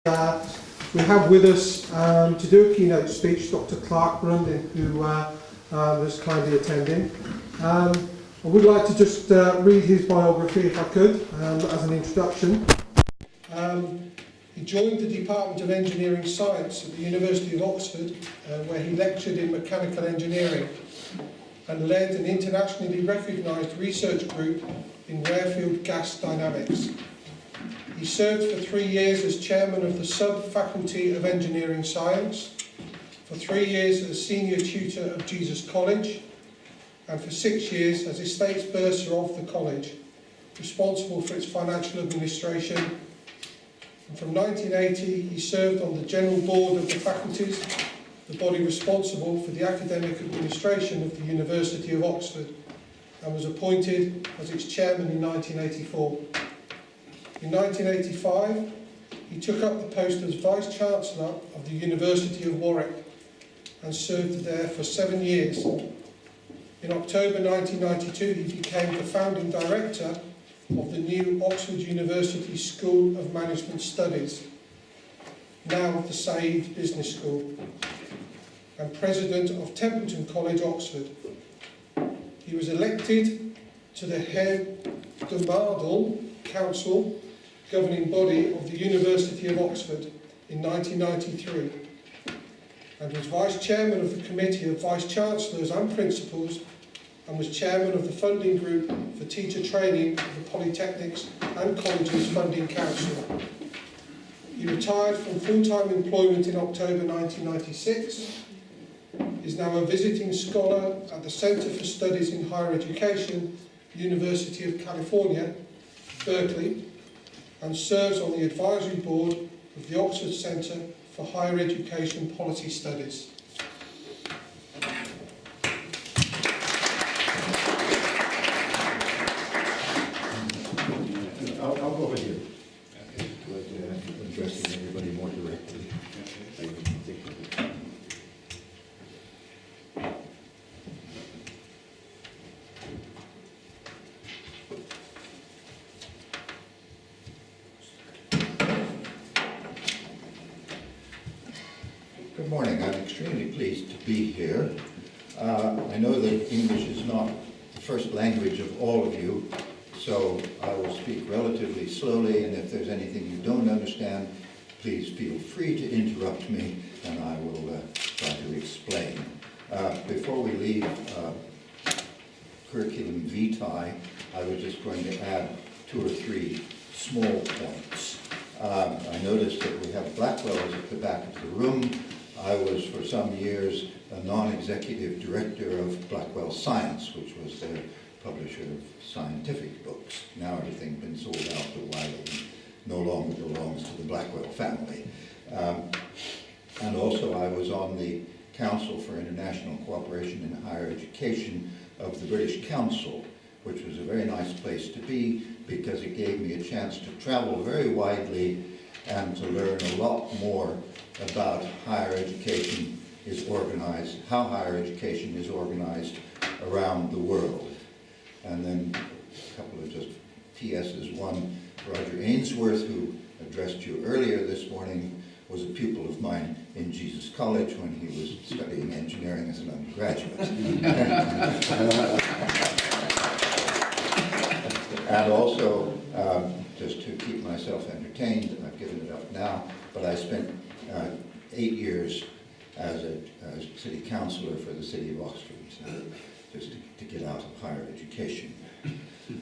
We have with us to do a keynote speech Dr. Clark Brundin, who was kindly attending. I would like to just read his biography, if I could, as an introduction. He joined the Department of Engineering Science at the University of Oxford, where he lectured in mechanical engineering and led an internationally recognised research group in rare-field gas dynamics. He served for 3 years as chairman of the Sub-Faculty of Engineering Science, for 3 years as senior tutor of Jesus College, and for 6 years as Estates Bursar of the college, responsible for its financial administration. And from 1980, he served on the General Board of the Faculties, the body responsible for the academic administration of the University of Oxford, and was appointed as its chairman in 1984. In 1985, he took up the post as Vice-Chancellor of the University of Warwick and served there for 7 years. In October 1992, he became the founding director of the new Oxford University School of Management Studies, now the Oaed Business School, and president of Templeton College, Oxford. He was elected to the Hebdomadal Council governing body of the University of Oxford in 1993 and was Vice-Chairman of the Committee of Vice-Chancellors and Principals and was Chairman of the Funding Group for Teacher Training of the Polytechnics and Colleges Funding Council. He retired from full-time employment in October 1996, is now a visiting scholar at the Centre for Studies in Higher Education, University of California, Berkeley, and serves on the advisory board of the Oxford Centre for Higher Education Policy Studies. I'll go over here. Addressing everybody more directly. Good morning. I'm extremely pleased to be here. I know that English is not the first language of all of you, so I will speak relatively slowly, and if there's anything you don't understand, please feel free to interrupt me, and I will try to explain. Before we leave curriculum vitae, I was just going to add 2 or 3 small points. I noticed that we have Blackwells at the back of the room. I was for some years a non-executive director of Blackwell Science, which was their publisher of scientific books. Now everything's been sold out to Wiley and no longer belongs to the Blackwell family. And also I was on the Council for International Cooperation in Higher Education of the British Council, which was a very nice place to be because it gave me a chance to travel very widely and to learn a lot more about higher education is organized, how higher education is organized around the world. And then a couple of just PSs. One, Roger Ainsworth, who addressed you earlier this morning, was a pupil of mine in Jesus College when he was studying engineering as an undergraduate. And also, just to keep myself entertained, and I've given it up now, but I spent 8 years as a city councillor for the city of Oxford, so just to get out of higher education.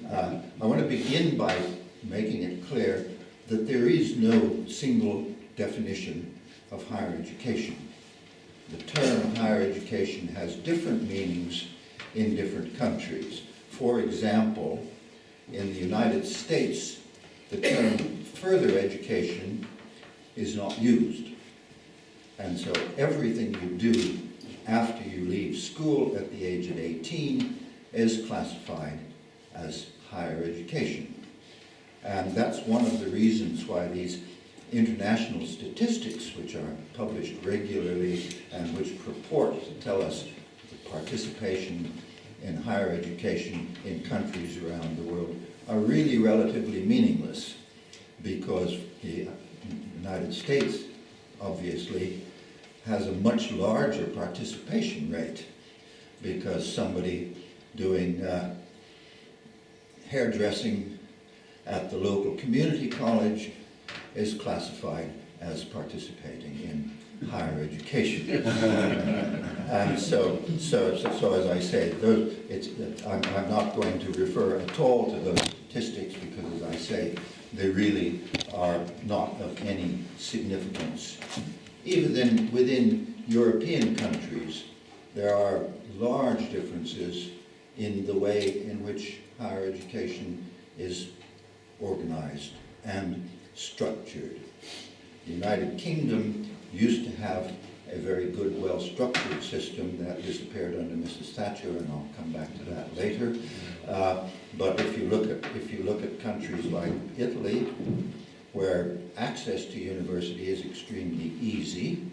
I want to begin by making it clear that there is no single definition of higher education. The term higher education has different meanings in different countries. For example, in the United States, the term further education is not used. And so everything you do after you leave school at the age of 18 is classified as higher education. And that's one of the reasons why these international statistics, which are published regularly and which purport to tell us the participation in higher education in countries around the world, are really relatively meaningless, because the United States, obviously, has a much larger participation rate because somebody doing hairdressing at the local community college is classified as participating in higher education. And so as I say, I'm not going to refer at all to those statistics because, as I say, they really are not of any significance. Even then, within European countries, there are large differences in the way in which higher education is organized and structured. The United Kingdom used to have a very good, well-structured system that disappeared under Mrs. Thatcher, and I'll come back to that later. But if you look at countries like Italy, where access to university is extremely easy,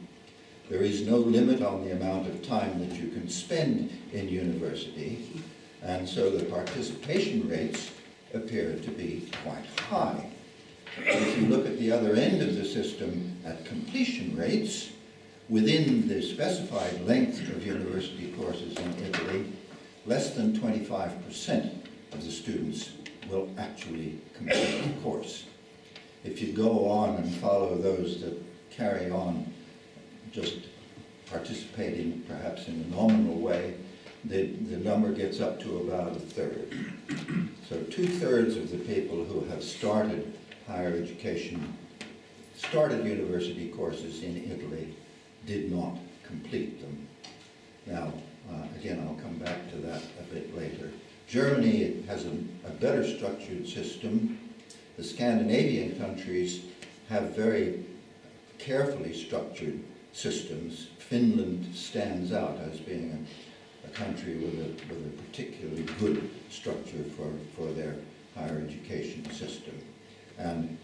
there is no limit on the amount of time that you can spend in university, and so the participation rates appear to be quite high. If you look at the other end of the system at completion rates, within the specified length of university courses in Italy, less than 25% of the students will actually complete the course. If you go on and follow those that carry on just participating perhaps in a nominal way, the number gets up to about a third. So 2/3 of the people who have started higher education, started university courses in Italy, did not complete them. Now, again, I'll come back to that a bit later. Germany has a better structured system. The Scandinavian countries have very carefully structured systems. Finland stands out as being a country with a particularly good structure for their higher education system. And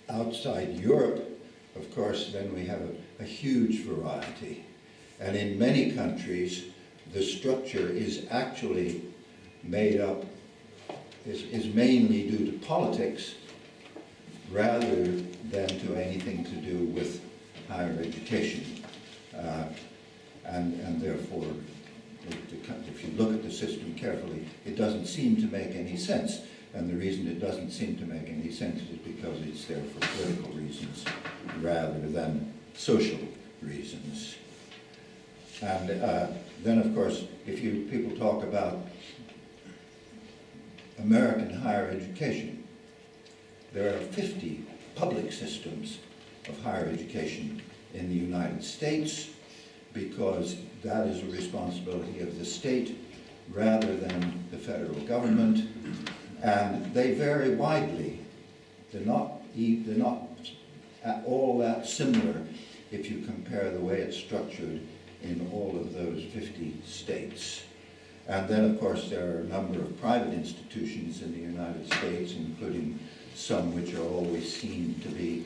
outside Europe, of course, then we have a huge variety. And in many countries, the structure is actually made up, is mainly due to politics rather than to anything to do with higher education. And therefore, if you look at the system carefully, it doesn't seem to make any sense. And the reason it doesn't seem to make any sense is because it's there for political reasons rather than social reasons. And then, of course, if people talk about American higher education, there are 50 public systems of higher education in the United States because that is a responsibility of the state rather than the federal government. And they vary widely. They're not at all that similar if you compare the way it's structured in all of those 50 states. And then, of course, there are a number of private institutions in the United States, including some which are always seen to be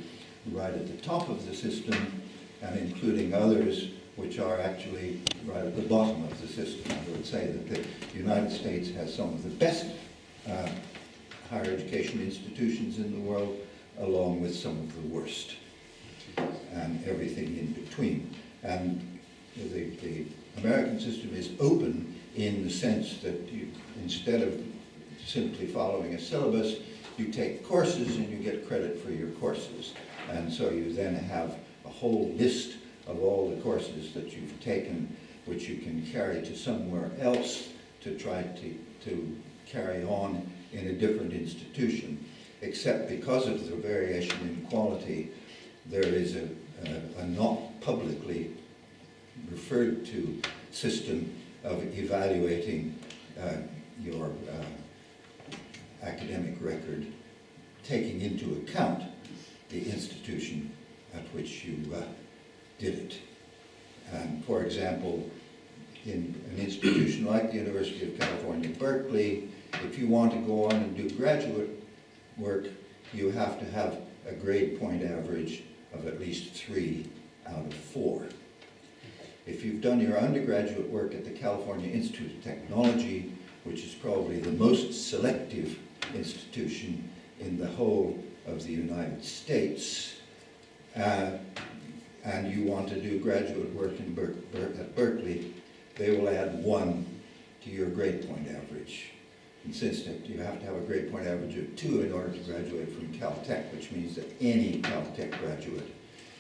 right at the top of the system, and including others which are actually right at the bottom of the system. I would say that the United States has some of the best higher education institutions in the world, along with some of the worst, and everything in between. And the American system is open in the sense that you, instead of simply following a syllabus, you take courses and you get credit for your courses. And so you then have a whole list of all the courses that you've taken, which you can carry to somewhere else to try to carry on in a different institution. Except because of the variation in quality, there is a not publicly referred to system of evaluating your academic record, taking into account the institution at which you did it. And for example, in an institution like the University of California, Berkeley, if you want to go on and do graduate work, you have to have a grade point average of at least 3 out of 4. If you've done your undergraduate work at the California Institute of Technology, which is probably the most selective institution in the whole of the United States, and you want to do graduate work at Berkeley, they will add 1 to your grade point average. And since you have to have a grade point average of 2 in order to graduate from Caltech, which means that any Caltech graduate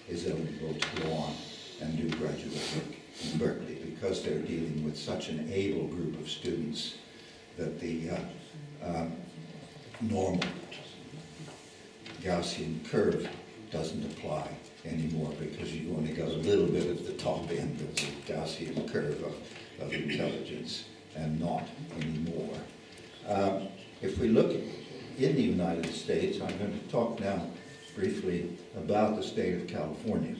is eligible to go on and do graduate work in Berkeley, because they're dealing with such an able group of students that the normal Gaussian curve doesn't apply anymore, because you've only got a little bit of the top end of the Gaussian curve of intelligence and not anymore. If we look in the United States, I'm going to talk now briefly about the state of California,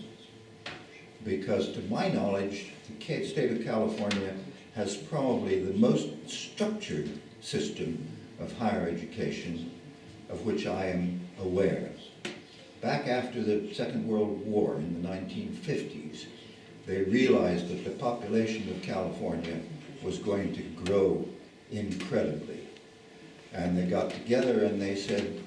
because to my knowledge, the state of California has probably the most structured system of higher education of which I am aware. Back after the Second World War in the 1950s, they realized that the population of California was going to grow incredibly. And they got together and they said,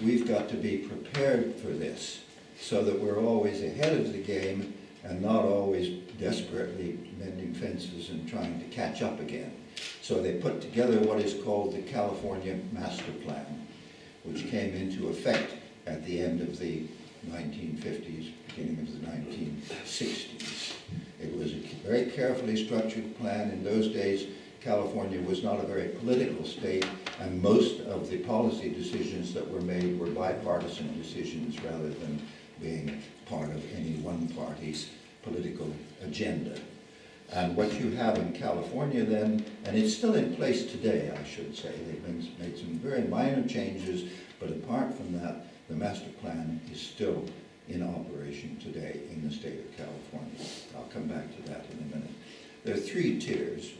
we've got to be prepared for this so that we're always ahead of the game and not always desperately mending fences and trying to catch up again. So they put together what is called the California Master Plan, which came into effect at the end of the 1950s, beginning of the 1960s. It was a very carefully structured plan. In those days, California was not a very political state, and most of the policy decisions that were made were bipartisan decisions rather than being part of any one party's political agenda. And what you have in California then, and it's still in place today, I should say, they've made some very minor changes, but apart from that, the master plan is still in operation today in the state of California. I'll come back to that in a minute. There are 3 tiers.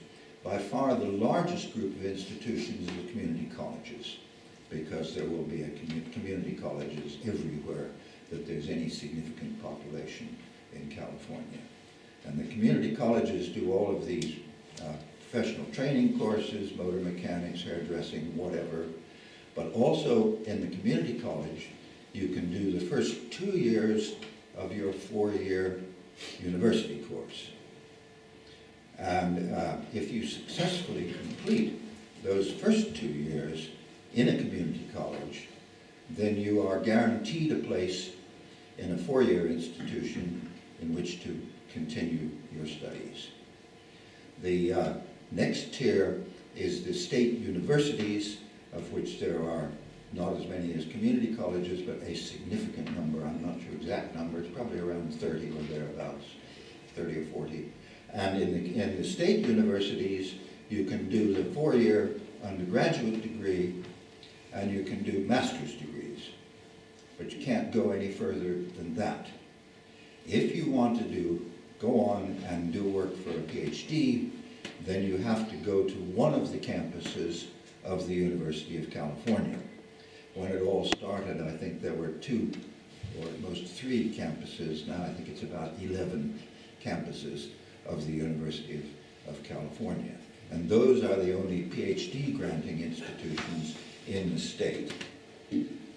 By far the largest group of institutions is the community colleges, because there will be community colleges everywhere that there's any significant population in California. And the community colleges do all of these professional training courses, motor mechanics, hairdressing, whatever. But also in the community college, you can do the first 2 years of your 4-year university course. And if you successfully complete those first 2 years in a community college, then you are guaranteed a place in a 4-year institution in which to continue your studies. The next tier is the state universities, of which there are not as many as community colleges, but a significant number. I'm not sure exact number, it's probably around 30 or thereabouts, 30 or 40. And in the state universities, you can do the 4-year undergraduate degree, and you can do master's degrees, but you can't go any further than that. If you want to go on and do work for a PhD, then you have to go to one of the campuses of the University of California. When it all started, I think there were 2 or at most 3 campuses. Now I think it's about 11 campuses of the University of California. And those are the only PhD granting institutions in the state.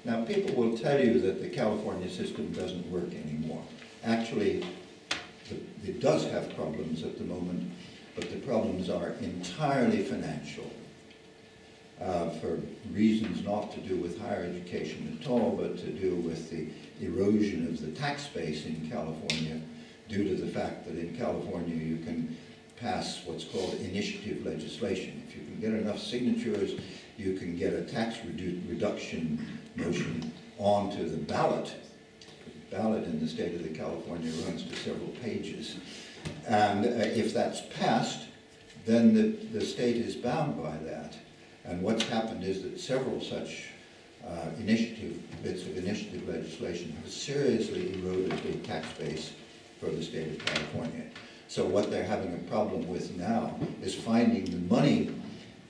Now people will tell you that the California system doesn't work anymore. Actually, it does have problems at the moment, but the problems are entirely financial, for reasons not to do with higher education at all, but to do with the erosion of the tax base in California, due to the fact that in California you can pass what's called initiative legislation. If you can get enough signatures, you can get a tax reduction motion onto the ballot. The ballot in the state of California runs to several pages. And if that's passed, then the state is bound by that. And what's happened is that several such bits of initiative legislation have seriously eroded the tax base for the state of California. So what they're having a problem with now is finding the money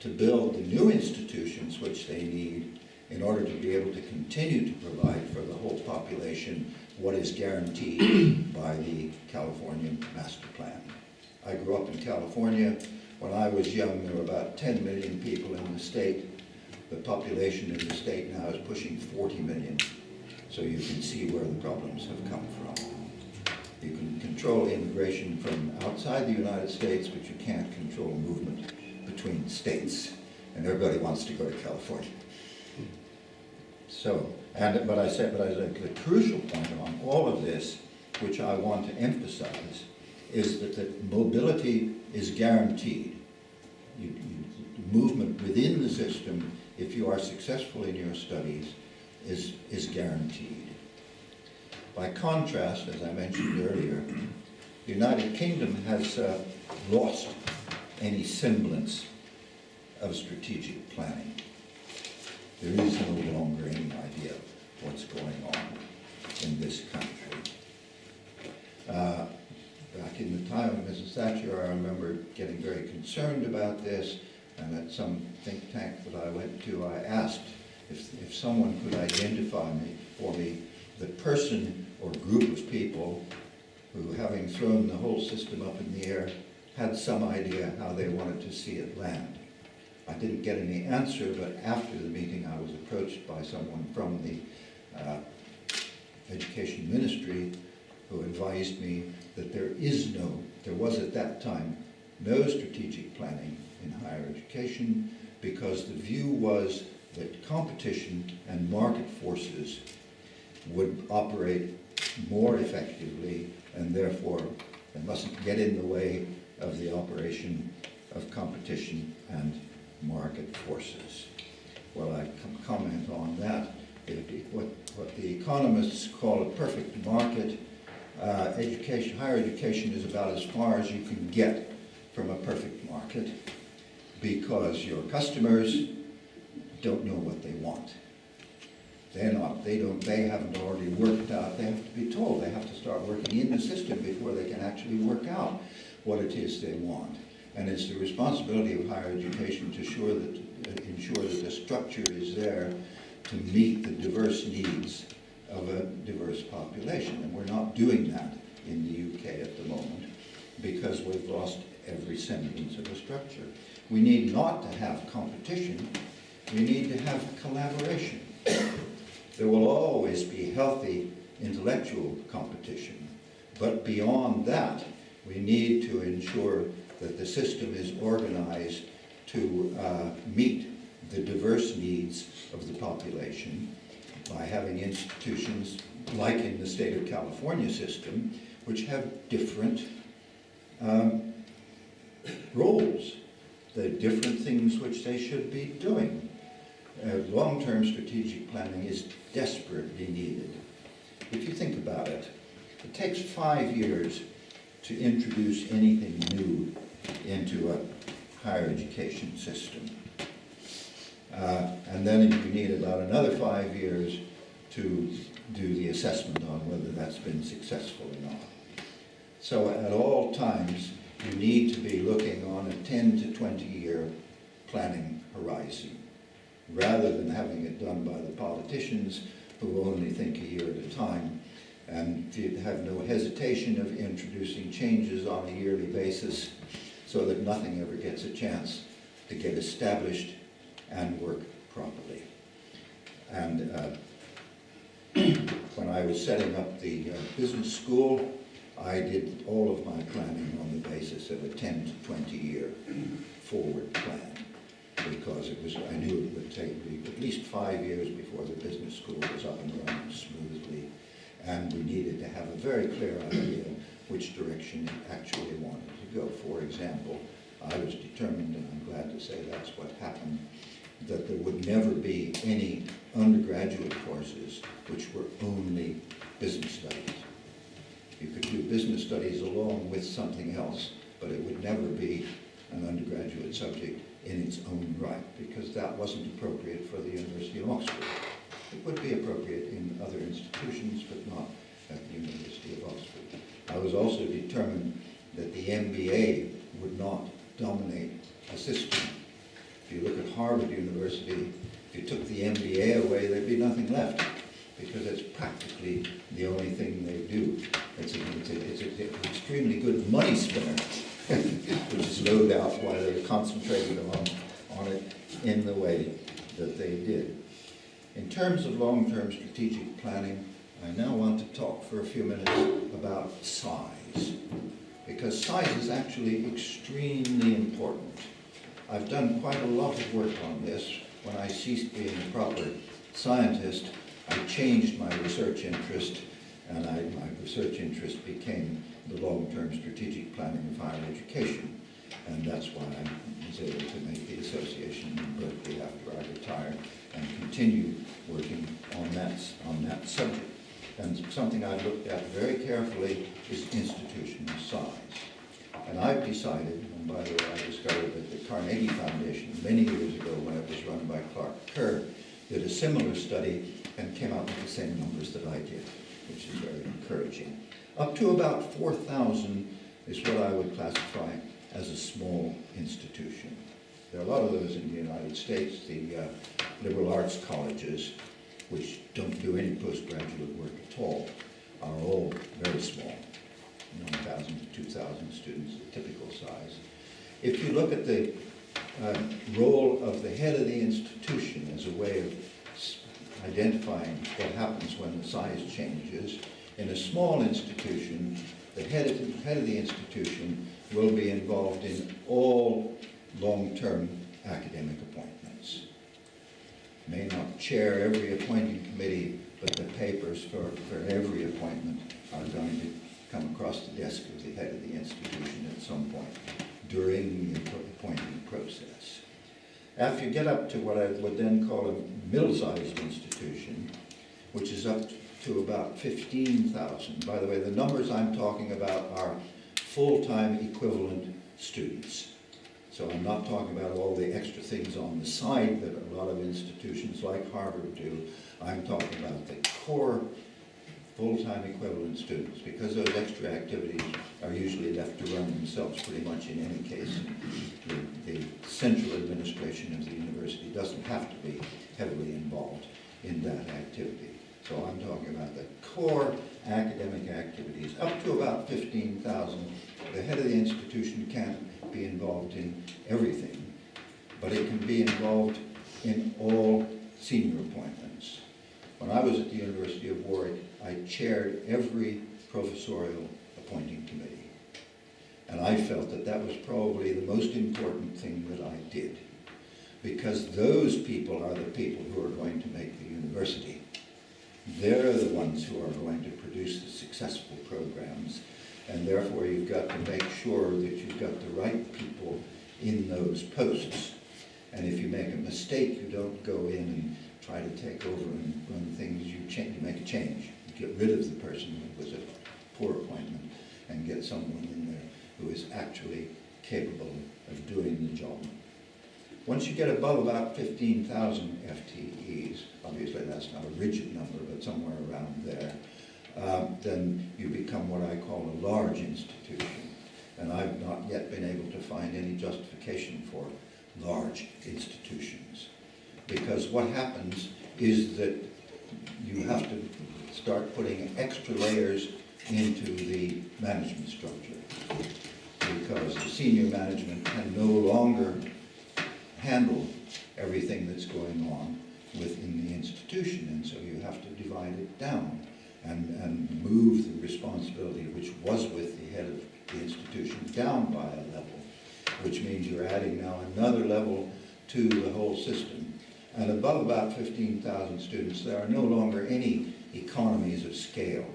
to build the new institutions which they need in order to be able to continue to provide for the whole population what is guaranteed by the California Master Plan. I grew up in California. When I was young, there were about 10 million people in the state. The population in the state now is pushing 40 million. so you can see where the problems have come from. You can control immigration from outside the United States, but you can't control movement between states. And everybody wants to go to California. So, but the crucial point on all of this, which I want to emphasize, is that mobility is guaranteed. Movement within the system, if you are successful in your studies, is guaranteed. By contrast, as I mentioned earlier, the United Kingdom has lost any semblance of strategic planning. There is no longer any idea what's going on in this country. Back in the time of Mrs. Thatcher, I remember getting very concerned about this, and at some think tank that I went to, I asked if someone could identify for me the person or group of people who, having thrown the whole system up in the air, had some idea how they wanted to see it land. I didn't get any answer, but after the meeting I was approached by someone from the Education Ministry who advised me that there was at that time no strategic planning in higher education, because the view was that competition and market forces would operate more effectively, and therefore they mustn't get in the way of the operation of competition and market forces. Well, I can comment on that. What the economists call a perfect market, higher education is about as far as you can get from a perfect market, because your customers don't know what they want. They haven't already worked out. They have to be told. They have to start working in the system before they can actually work out what it is they want. And it's the responsibility of higher education to ensure that the structure is there to meet the diverse needs of a diverse population. And we're not doing that in the UK at the moment, because we've lost every semblance of a structure. We need not to have competition. We need to have collaboration. There will always be healthy intellectual competition, but beyond that, we need to ensure that the system is organized to meet the diverse needs of the population by having institutions like in the state of California system, which have different roles, the different things which they should be doing. Long-term strategic planning is desperately needed. If you think about it, it takes 5 years to introduce anything new into a higher education system. And then you need about another 5 years to do the assessment on whether that's been successful or not. So at all times, you need to be looking on a 10 to 20 year planning horizon, rather than having it done by the politicians who only think a year at a time and have no hesitation of introducing changes on a yearly basis so that nothing ever gets a chance to get established and work properly. And when I was setting up the business school, I did all of my planning on the basis of a 10 to 20 year forward plan, because I knew it would take me at least 5 years before the business school was up and running smoothly, and we needed to have a very clear idea which direction it actually wanted to go. For example, I was determined, and I'm glad to say that's what happened, that there would never be any undergraduate courses which were only business studies. You could do business studies along with something else, but it would never be an undergraduate subject in its own right, because that wasn't appropriate for the University of Oxford. It would be appropriate in other institutions, but not at the University of Oxford. I was also determined that the MBA would not dominate the system. If you look at Harvard University, if you took the MBA away, there'd be nothing left, because it's practically the only thing they do. It's an extremely good money spinner, which is no doubt why they concentrated on it in the way that they did. In terms of long-term strategic planning, I now want to talk for a few minutes about size, because size is actually extremely important. I've done quite a lot of work on this. When I ceased being a proper scientist, I changed my research interest, and my research interest became the long-term strategic planning of higher education. And that's why I was able to make the association in Berkeley after I retired and continue working on that subject. And something I've looked at very carefully is institutional size. And I've decided, and by the way, I discovered that the Carnegie Foundation many years ago, when it was run by Clark did a similar study and came out with the same numbers that I did, which is very encouraging. Up to about 4,000 is what I would classify as a small institution. There are a lot of those in the United States. The liberal arts colleges, which don't do any postgraduate work at all, are all very small, 1,000 to 2,000 students, the typical size. If you look at the role of the head of the institution as a way of identifying what happens when the size changes, in a small institution, the head of the institution will be involved in all long-term academic appointments. May not chair every appointing committee, but the papers for every appointment are going to come across the desk of the head of the institution at some point during the appointing process. After you get up to what I would then call a middle-sized institution, which is up to about 15,000. By the way, the numbers I'm talking about are full-time equivalent students. So I'm not talking about all the extra things on the side that a lot of institutions like Harvard do. I'm talking about the core full-time equivalent students, because those extra activities are usually left to run themselves pretty much in any case. The central administration of the university doesn't have to be heavily involved in that activity. So I'm talking about the core academic activities. Up to about 15,000, the head of the institution can't be involved in everything, but it can be involved in all senior appointments. When I was at the University of Warwick, I chaired every professorial appointing committee. And I felt that that was probably the most important thing that I did, because those people are the people who are going to make the university. They're the ones who are going to produce the successful programs, and therefore you've got to make sure that you've got the right people in those posts. And if you make a mistake, you don't go in and try to take over and run things. You make a change. You get rid of the person who was a poor appointment and get someone in there who is actually capable of doing the job. Once you get above about 15,000 FTEs, obviously that's not a rigid number, but somewhere around there, then you become what I call a large institution. And I've not yet been able to find any justification for large institutions. Because what happens is that you have to start putting extra layers into the management structure, because the senior management can no longer handle everything that's going on within the institution, and so you have to divide it down and move the responsibility, which was with the head of the institution, down by a level, which means you're adding now another level to the whole system. And above about 15,000 students, there are no longer any economies of scale.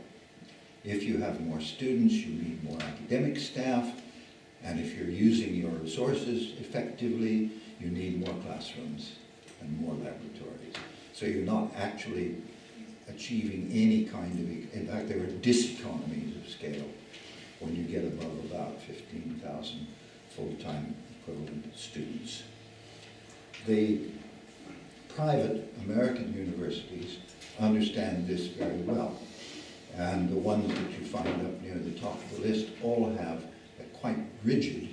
If you have more students, you need more academic staff, and if you're using your resources effectively, you need more classrooms and more laboratories. So you're not actually achieving any kind of, in fact, there are diseconomies of scale when you get above about 15,000 full-time equivalent students. The private American universities understand this very well. And the ones that you find up near the top of the list all have a quite rigid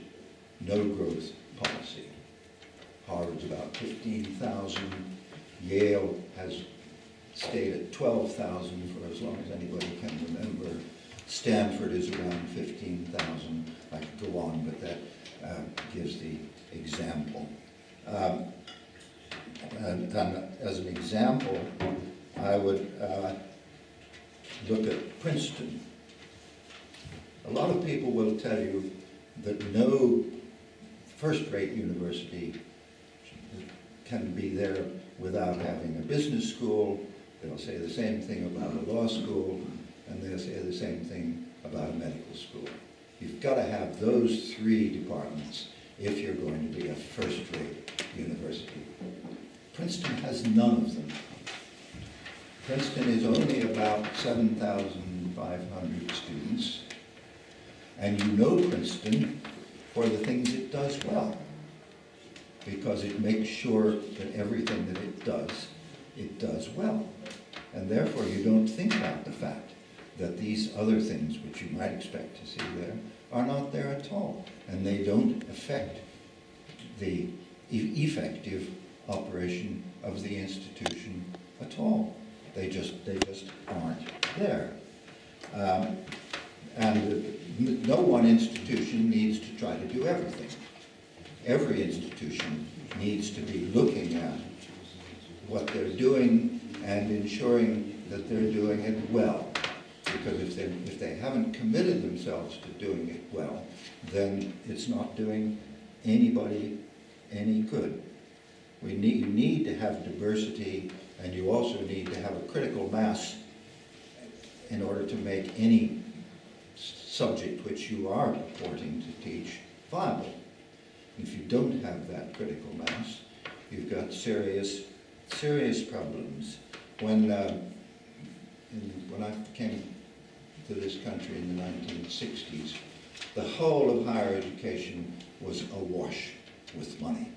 no-growth policy. Harvard's about 15,000. Yale has stayed at 12,000 for as long as anybody can remember. Stanford is around 15,000. I could go on, but that gives the example. And as an example, I would look at Princeton. A lot of people will tell you that no first-rate university can be there without having a business school. They'll say the same thing about a law school, and they'll say the same thing about a medical school. You've got to have those three departments if you're going to be a first-rate university. Princeton has none of them. Princeton is only about 7,500 students, and you know Princeton for the things it does well, because it makes sure that everything that it does well. And therefore you don't think about the fact that these other things which you might expect to see there are not there at all, and they don't affect the effective operation of the institution at all. They just aren't there. And no one institution needs to try to do everything. Every institution needs to be looking at what they're doing and ensuring that they're doing it well. Because if they haven't committed themselves to doing it well, then it's not doing anybody any good. You need to have diversity, and you also need to have a critical mass in order to make any subject which you are purporting to teach viable. If you don't have that critical mass, you've got serious problems. When I came to this country in the 1960s, the whole of higher education was awash with money.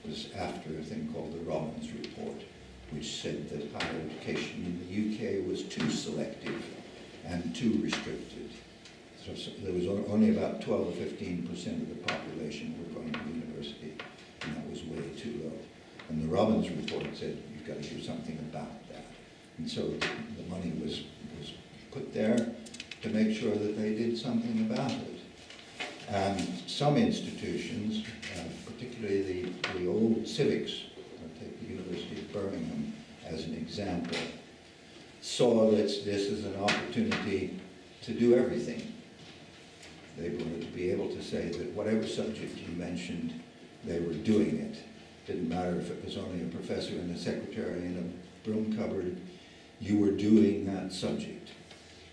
It was after a thing called the Robbins Report, which said that higher education in the UK was too selective and too restricted. So there was only about 12 or 15% of the population were going to university, and that was way too low. And the Robbins Report said, you've got to do something about that. And so the money was put there to make sure that they did something about it. And some institutions, particularly the old civics, I'll take the University of Birmingham as an example, saw this as an opportunity to do everything. They wanted to be able to say that whatever subject you mentioned, they were doing it. Didn't matter if it was only a professor and a secretary in a broom cupboard, you were doing that subject.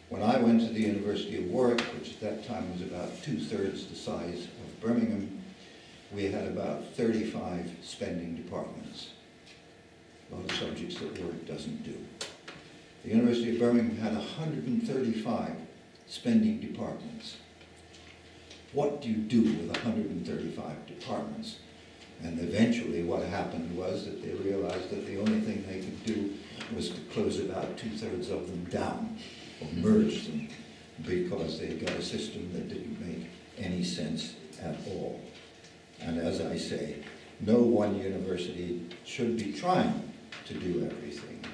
When I went to the University of Warwick, which at that time was about 2/3 the size of Birmingham, we had about 35 spending departments. A lot of subjects that Warwick doesn't do. The University of Birmingham had 135 spending departments. What do you do with 135 departments? And eventually what happened was that they realized that the only thing they could do was to close about 2/3 of them down, or merge them, because they got a system that didn't make any sense at all. And as I say, no one university should be trying to do everything.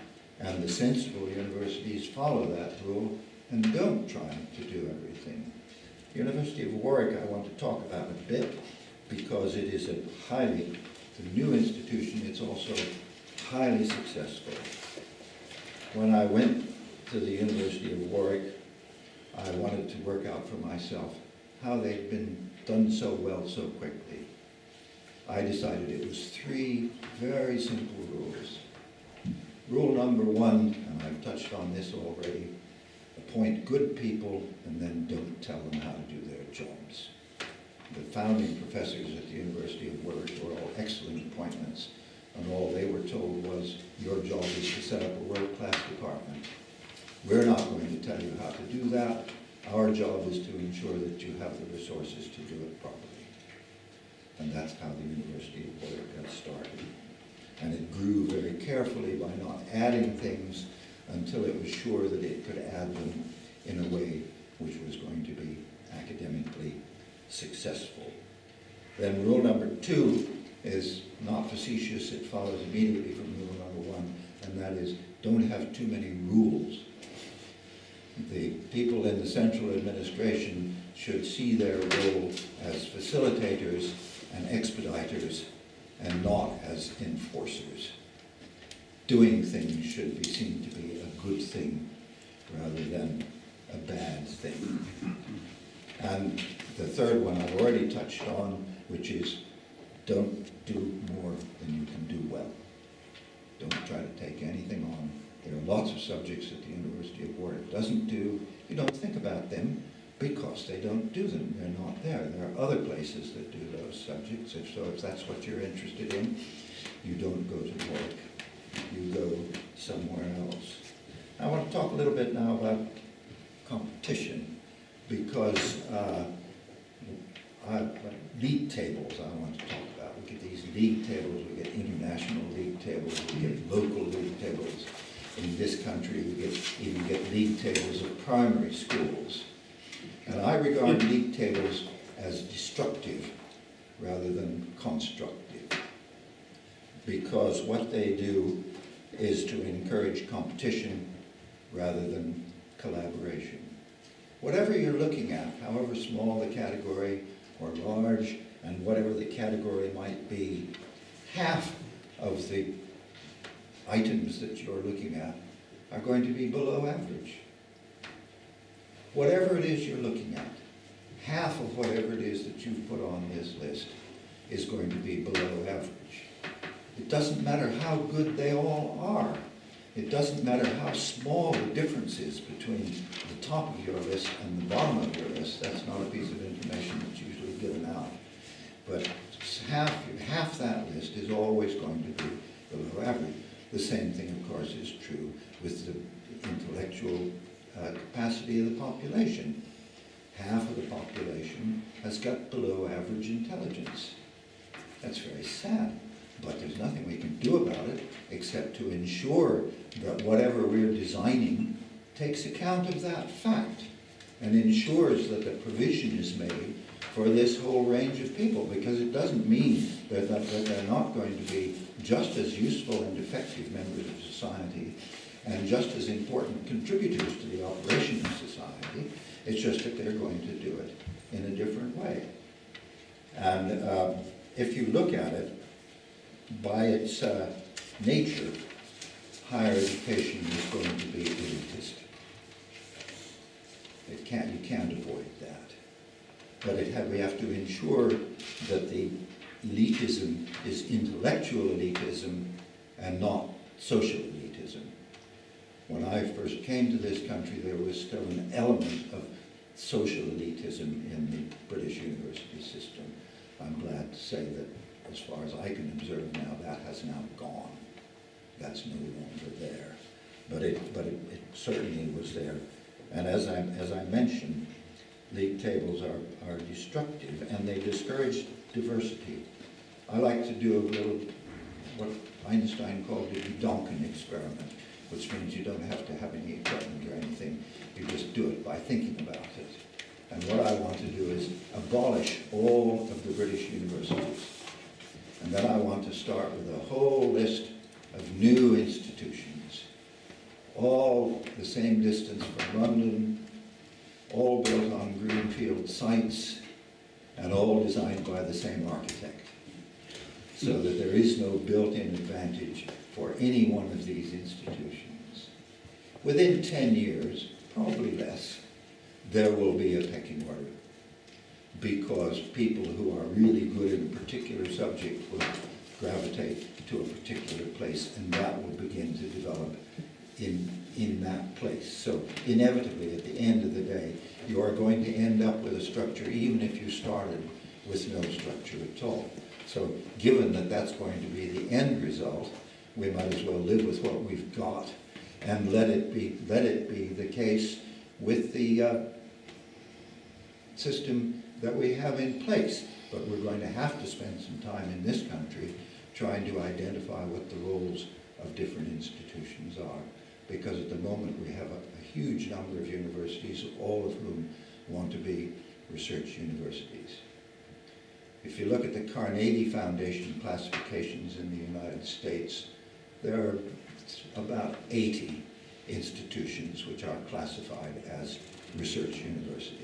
And the sensible universities follow that rule and don't try to do everything. The University of Warwick I want to talk about a bit, because it is it's a new institution, it's also highly successful. When I went to the University of Warwick, I wanted to work out for myself how they'd been done so well so quickly. I decided it was 3 very simple rules. Rule number 1, and I've touched on this already, appoint good people and then don't tell them how to do their jobs. The founding professors at the University of Warwick were all excellent appointments, and all they were told was, your job is to set up a world-class department. We're not going to tell you how to do that. Our job is to ensure that you have the resources to do it properly. And that's how the University of Warwick got started. And it grew very carefully by not adding things until it was sure that it could add them in a way which was going to be academically successful. Then rule number 2 is not facetious. It follows immediately from rule number 1, and that is, don't have too many rules. The people in the central administration should see their role as facilitators and expediters, and not as enforcers. Doing things should be seen to be a good thing rather than a bad thing. And the third one I've already touched on, which is don't do more than you can do well. Don't try to take anything on. There are lots of subjects that the University of Oaed doesn't do. You don't think about them because they don't do them. They're not there. There are other places that do those subjects. If that's what you're interested in, you don't go to Oaed. You go somewhere else. I want to talk a little bit now about competition, because league tables I want to talk about. We get these league tables, we get international league tables, we get local league tables. In this country, we even get league tables of primary schools. And I regard league tables as destructive rather than constructive, because what they do is to encourage competition rather than collaboration. Whatever you're looking at, however small the category or large, and whatever the category might be, half of the items that you're looking at are going to be below average. Whatever it is you're looking at, half of whatever it is that you've put on this list is going to be below average. It doesn't matter how good they all are. It doesn't matter how small the difference is between the top of your list and the bottom of your list. That's not a piece of information that's usually given out. But half that list is always going to be below average. The same thing, of course, is true with the intellectual capacity of the population. Half of the population has got below average intelligence. That's very sad. But there's nothing we can do about it except to ensure that whatever we're designing takes account of that fact and ensures that the provision is made for this whole range of people, because it doesn't mean that they're not going to be just as useful and effective members of society and just as important contributors to the operation of society. It's just that they're going to do it in a different way. And if you look at it, by its nature, higher education is going to be elitist. You can't avoid that. But we have to ensure that the elitism is intellectual elitism and not social elitism. When I first came to this country, there was still an element of social elitism in the British university system. I'm glad to say that, as far as I can observe now, that has now gone. That's no longer there. But it certainly was there. And as I mentioned, league tables are destructive, and they discourage diversity. I like to do a little, what Einstein called the Donkin experiment, which means you don't have to have any equipment or anything. You just do it by thinking about it. And what I want to do is abolish all of the British universities. And then I want to start with a whole list of new institutions, all the same distance from London, all built on greenfield sites, and all designed by the same architect, so that there is no built-in advantage for any one of these institutions. Within 10 years, probably less, there will be a pecking order, because people who are really good in a particular subject will gravitate to a particular place, and that will begin to develop in that place. So inevitably, at the end of the day, you are going to end up with a structure, even if you started with no structure at all. So given that that's going to be the end result, we might as well live with what we've got and let it be the case with the system that we have in place. But we're going to have to spend some time in this country trying to identify what the roles of different institutions are. Because at the moment we have a huge number of universities, all of whom want to be research universities. If you look at the Carnegie Foundation classifications in the United States, there are about 80 institutions which are classified as research universities.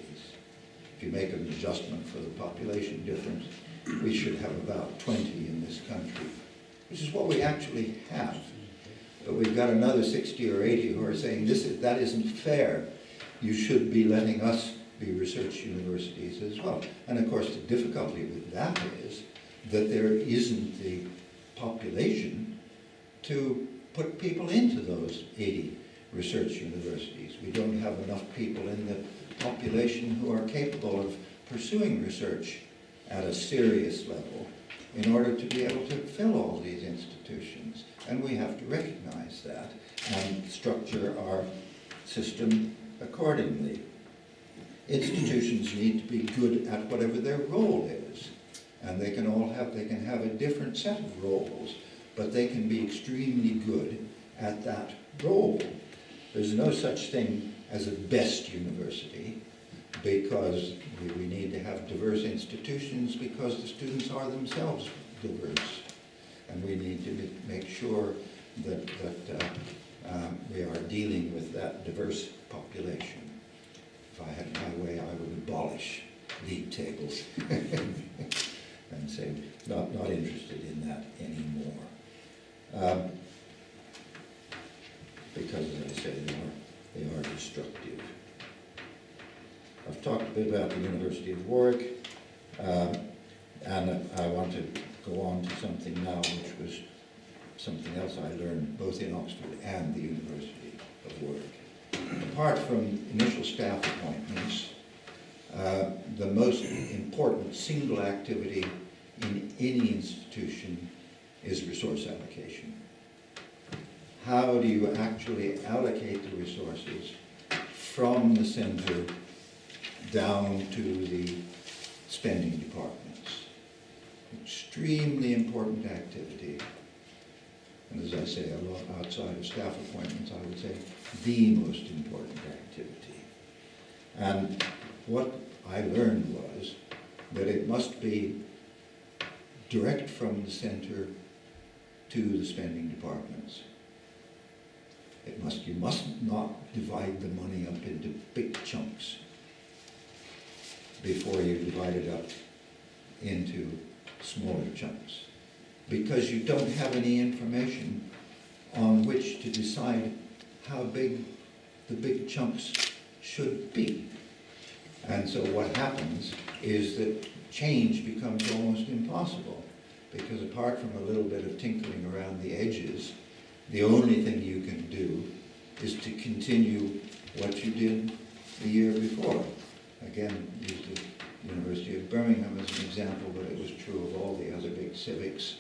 If you make an adjustment for the population difference, we should have about 20 in this country, which is what we actually have. But we've got another 60 or 80 who are saying that isn't fair. You should be letting us be research universities as well. And of course the difficulty with that is that there isn't the population to put people into those 80 research universities. We don't have enough people in the population who are capable of pursuing research at a serious level in order to be able to fill all these institutions. And we have to recognize that and structure our system accordingly. Institutions need to be good at whatever their role is. And they can have a different set of roles, but they can be extremely good at that role. There's no such thing as a best university, because we need to have diverse institutions because the students are themselves diverse. And we need to make sure that we are dealing with that diverse population. If I had my way, I would abolish league tables and say, not interested in that anymore. Because, as I say, they are destructive. I've talked a bit about the University of Warwick, and I want to go on to something now which was something else I learned both in Oxford and the University of Warwick. Apart from initial staff appointments, the most important single activity in any institution is resource allocation. How do you actually allocate the resources from the center down to the spending departments? Extremely important activity. And as I say, a lot outside of staff appointments, I would say the most important activity. And what I learned was that it must be direct from the center to the spending departments. You must not divide the money up into big chunks before you divide it up into smaller chunks, because you don't have any information on which to decide how big the big chunks should be. And so what happens is that change becomes almost impossible, because apart from a little bit of tinkering around the edges, the only thing you can do is to continue what you did the year before. Again, use the University of Birmingham as an example, but it was true of all the other big civics.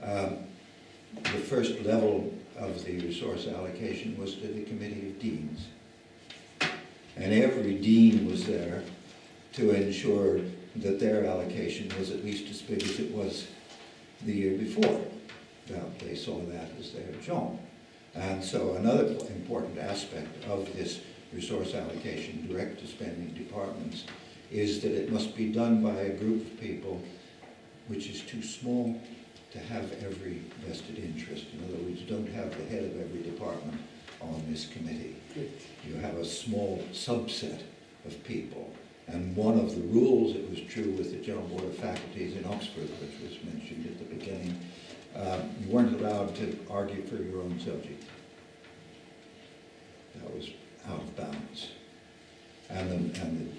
The first level of the resource allocation was to the Committee of Deans. And every dean was there to ensure that their allocation was at least as big as it was the year before. They saw that as their job. And so another important aspect of this resource allocation direct to spending departments is that it must be done by a group of people which is too small to have every vested interest. In other words, you don't have the head of every department on this committee. You have a small subset of people. And one of the rules, it was true with the General Board of Faculties in Oxford, which was mentioned at the beginning, you weren't allowed to argue for your own subject. That was out of bounds. And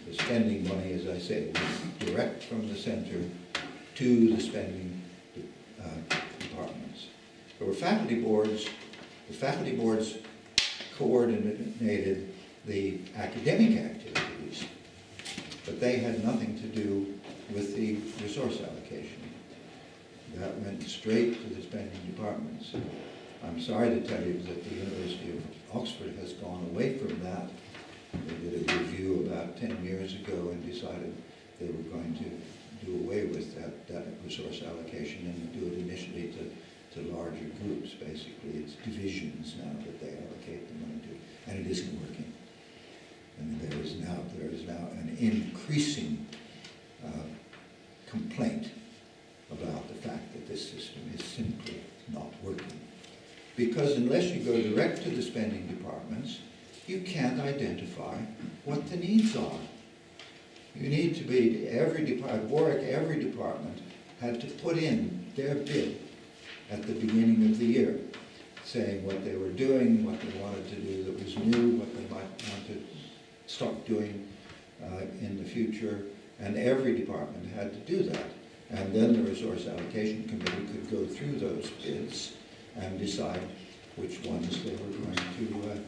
the spending money, as I say, was direct from the center to the spending departments. There were faculty boards. The faculty boards coordinated the academic activities, but they had nothing to do with the resource allocation. That went straight to the spending departments. I'm sorry to tell you that the University of Oxford has gone away from that. They did a review about 10 years ago and decided they were going to do away with that resource allocation and do it initially to larger groups. Basically, it's divisions now that they allocate the money to, and it isn't working. And there is now an increasing complaint about the fact that this system is simply not working. Because unless you go direct to the spending departments, you can't identify what the needs are. You need to be, at Warwick, every department had to put in their bid at the beginning of the year, saying what they were doing, what they wanted to do that was new, what they might want to stop doing in the future, and every department had to do that. And then the Resource Allocation Committee could go through those bids and decide which ones they were going to,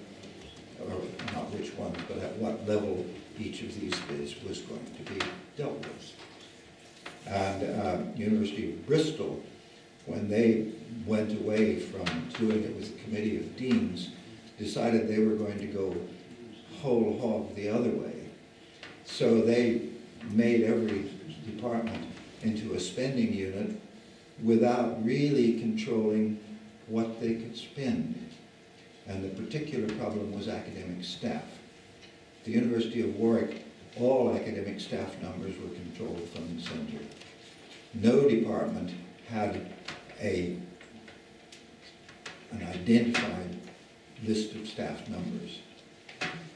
or not which ones, but at what level each of these bids was going to be dealt with. And University of Bristol, when they went away from doing it with a committee of deans, decided they were going to go whole hog the other way. So they made every department into a spending unit without really controlling what they could spend. And the particular problem was academic staff. At the University of Warwick, all academic staff numbers were controlled from the center. No department had an identified list of staff numbers.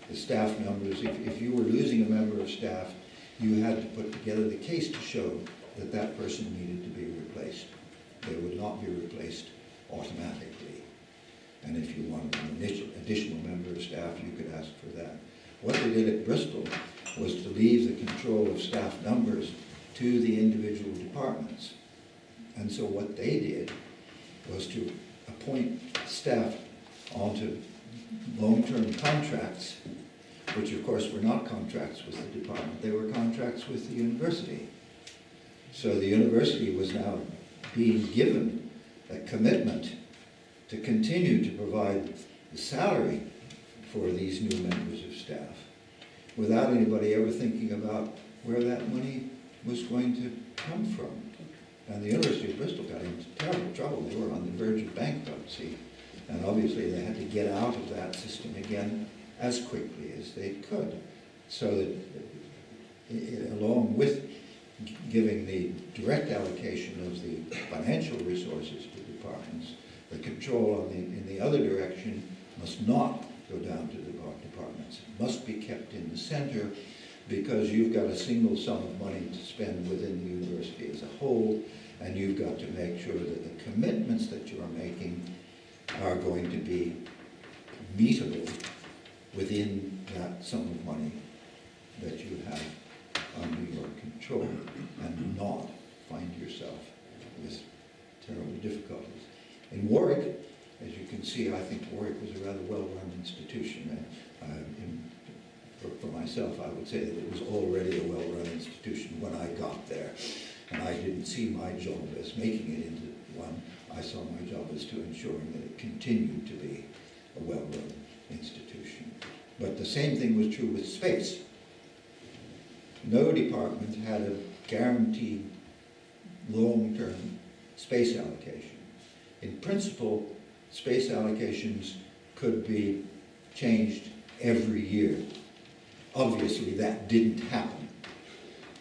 The staff numbers, if you were losing a member of staff, you had to put together the case to show that that person needed to be replaced. They would not be replaced automatically. And if you wanted an additional member of staff, you could ask for that. What they did at Bristol was to leave the control of staff numbers to the individual departments. And so what they did was to appoint staff onto long-term contracts, which of course were not contracts with the department, they were contracts with the university. So the university was now being given a commitment to continue to provide the salary for these new members of staff without anybody ever thinking about where that money was going to come from. And the University of Bristol got into terrible trouble. They were on the verge of bankruptcy. And obviously they had to get out of that system again as quickly as they could. So that along with giving the direct allocation of the financial resources to departments, the control in the other direction must not go down to the departments. It must be kept in the center because you've got a single sum of money to spend within the university as a whole, and you've got to make sure that the commitments that you are making are going to be meetable within that sum of money that you have under your control, and not find yourself with terrible difficulties. In Warwick, as you can see, I think Warwick was a rather well-run institution. For myself, I would say that it was already a well-run institution when I got there. And I didn't see my job as making it into one. I saw my job as to ensuring that it continued to be a well-run institution. But the same thing was true with space. No department had a guaranteed long-term space allocation. In principle, space allocations could be changed every year. Obviously, that didn't happen.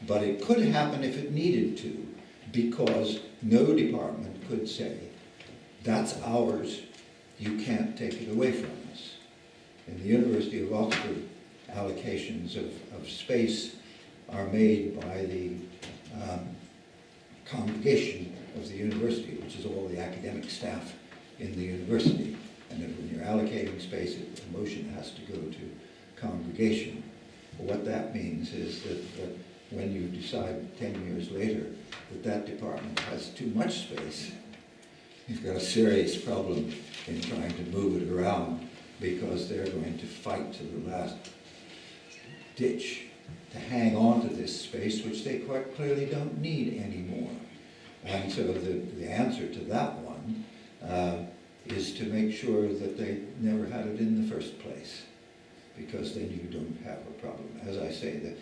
But it could happen if it needed to, because no department could say, that's ours, you can't take it away from us. In the University of Oxford, allocations of space are made by the congregation of the university, which is all the academic staff in the university. And if when you're allocating space, the motion has to go to congregation. But what that means is that when you decide 10 years later that department has too much space, you've got a serious problem in trying to move it around, because they're going to fight to the last ditch to hang on to this space, which they quite clearly don't need anymore. And so the answer to that one is to make sure that they never had it in the first place, because then you don't have a problem. As I say, the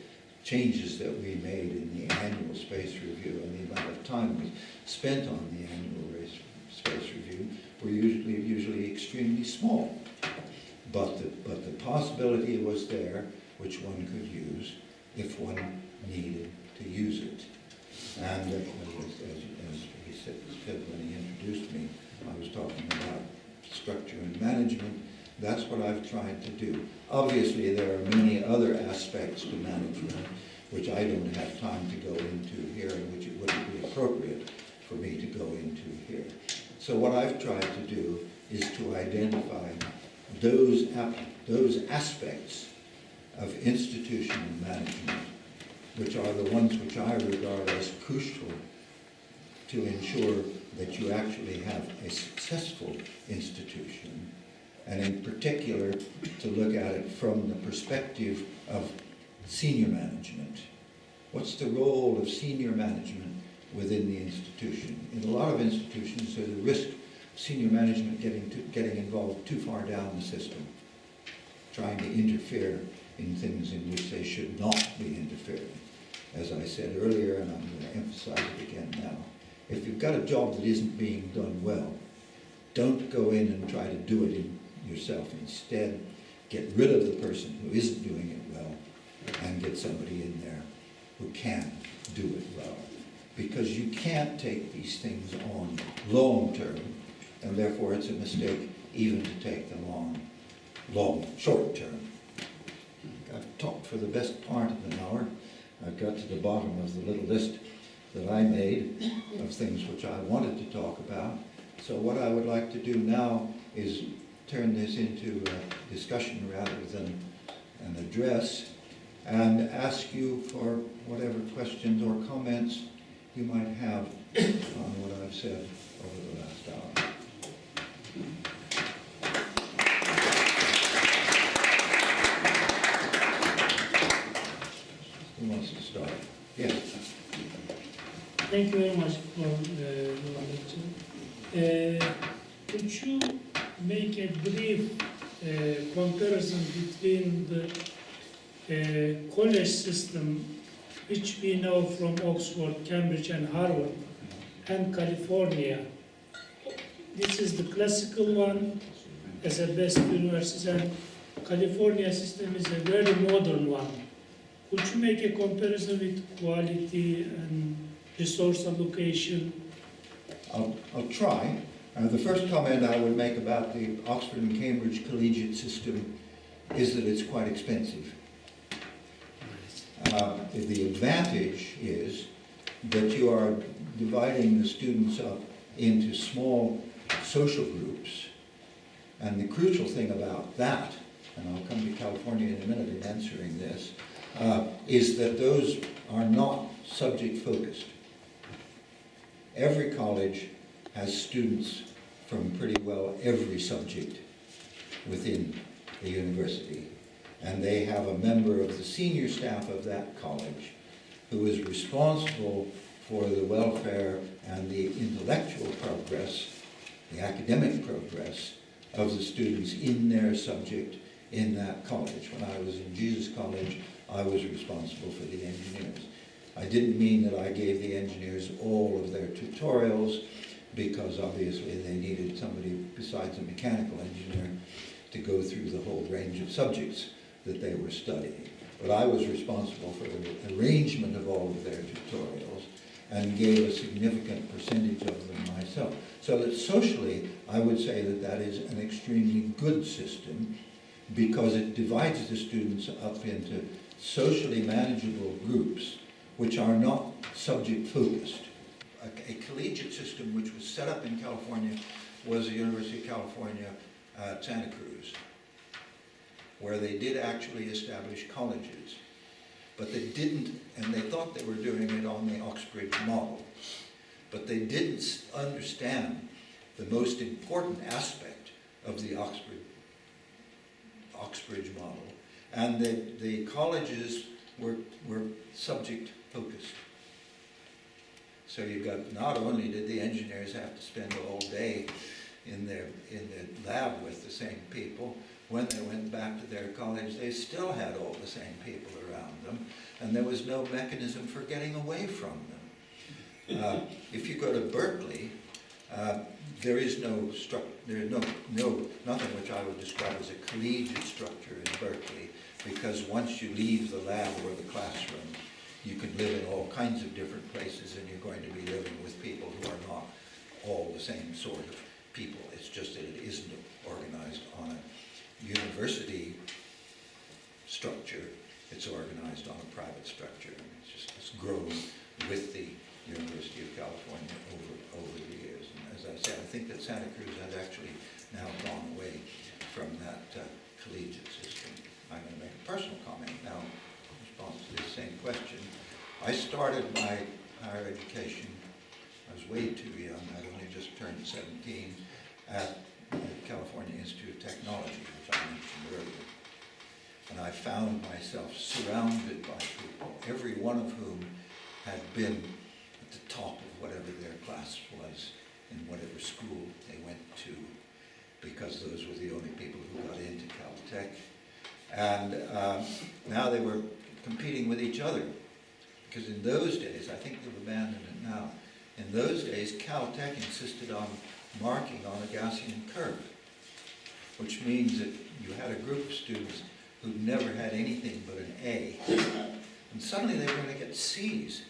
changes that we made in the annual space review and the amount of time we spent on the annual space review were usually extremely small. But the possibility was there, which one could use if one needed to use it. And as he said when he introduced me, I was talking about structure and management. That's what I've tried to do. Obviously, there are many other aspects to management which I don't have time to go into here and which it wouldn't be appropriate for me to go into here. So what I've tried to do is to identify those aspects of institutional management, which are the ones which I regard as crucial to ensure that you actually have a successful institution, and in particular to look at it from the perspective of senior management. What's the role of senior management within the institution? In a lot of institutions, there's a risk of senior management getting involved too far down the system, trying to interfere in things in which they should not be interfering. As I said earlier, and I'm going to emphasize it again now, if you've got a job that isn't being done well, don't go in and try to do it yourself. Instead, get rid of the person who isn't doing it well and get somebody in there who can do it well. Because you can't take these things on long term, and therefore it's a mistake even to take them on short term. I've talked for the best part of an hour. I've got to the bottom of the little list that I made of things which I wanted to talk about. So what I would like to do now is turn this into a discussion rather than an address, and ask you for whatever questions or comments you might have on what I've said over the last hour. Who wants to start? Yes. Thank you very much for your lecture. Could you make a brief comparison between the college system, which we know from Oxford, Cambridge, and Harvard, and California? This is the classical one as a best university, and California system is a very modern one. Could you make a comparison with quality and resource allocation? I'll try. The first comment I would make about the Oxford and Cambridge collegiate system is that it's quite expensive. The advantage is that you are dividing the students up into small social groups, and the crucial thing about that, and I'll come to California in a minute in answering this, is that those are not subject focused. Every college has students from pretty well every subject within the university, and they have a member of the senior staff of that college who is responsible for the welfare and the intellectual progress, the academic progress of the students in their subject in that college. When I was in Jesus College, I was responsible for the engineers. I didn't mean that I gave the engineers all of their tutorials, because obviously they needed somebody besides a mechanical engineer to go through the whole range of subjects that they were studying. But I was responsible for the arrangement of all of their tutorials and gave a significant percentage of them myself. So that socially, I would say that that is an extremely good system, because it divides the students up into socially manageable groups which are not subject focused. A collegiate system which was set up in California was the University of California, Santa Cruz, where they did actually establish colleges. But they didn't, and they thought they were doing it on the Oxbridge model, but they didn't understand the most important aspect of the Oxbridge model, and the colleges were subject focused. So you got, not only did the engineers have to spend all day in the lab with the same people, when they went back to their college, they still had all the same people around them, and there was no mechanism for getting away from them. If you go to Berkeley, there is no nothing which I would describe as a collegiate structure in Berkeley, because once you leave the lab or the classroom, you can live in all kinds of different places, and you're going to be living with people who are not all the same sort of people. It's just that it isn't organized on a university structure. it's organized on a private structure. And it's grown with the University of California over the years. And as I said, I think that Santa Cruz has actually now gone away from that collegiate system. I'm going to make a personal comment now in response to this same question. I started my higher education, I was way too young, I'd only just turned 17, at the California Institute of Technology, which I mentioned earlier. And I found myself surrounded by people, every one of whom had been at the top of whatever their class was in whatever school they went to, because those were the only people who got into Caltech. And now they were competing with each other, because in those days, I think they've abandoned it now, in those days Caltech insisted on marking on a Gaussian curve, which means that you had a group of students who'd never had anything but an A, and suddenly they were going to get C's.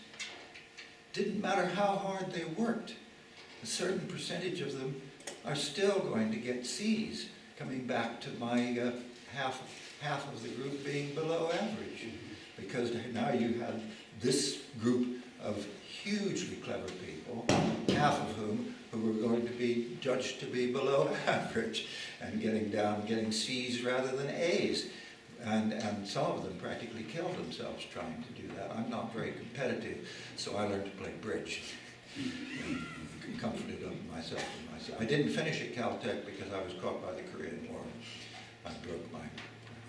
Didn't matter how hard they worked, a certain percentage of them are still going to get C's, coming back to my half of the group being below average, because now you had this group of hugely clever people, half of whom who were going to be judged to be below average and getting C's rather than A's. And some of them practically killed themselves trying to do that. I'm not very competitive, so I learned to play bridge. Comforted up myself and myself. I didn't finish at Caltech because I was caught by the Korean War. I broke my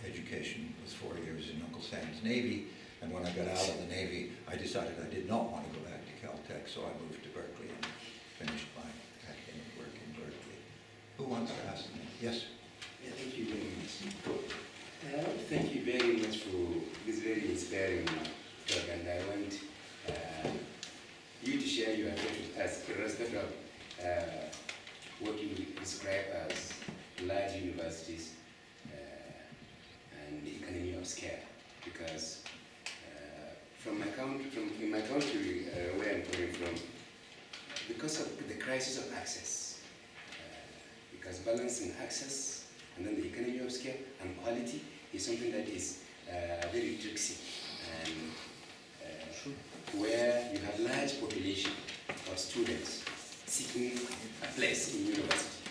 education with 4 years in Uncle Sam's Navy, and when I got out of the Navy, I decided I did not want to go back to Caltech, so I moved to Berkeley and finished my academic work in Berkeley. Who wants to ask me? Yes? Yeah, thank you very much. Thank you very much for this very inspiring talk, and I want you to share your thoughts with us in respect of what you describe as large universities and the economy of scale. Because in my country, where I'm coming from, because of the crisis of access, because balancing access and then the economy of scale and quality is something that is very tricky, and where you have large population of students seeking a place in university,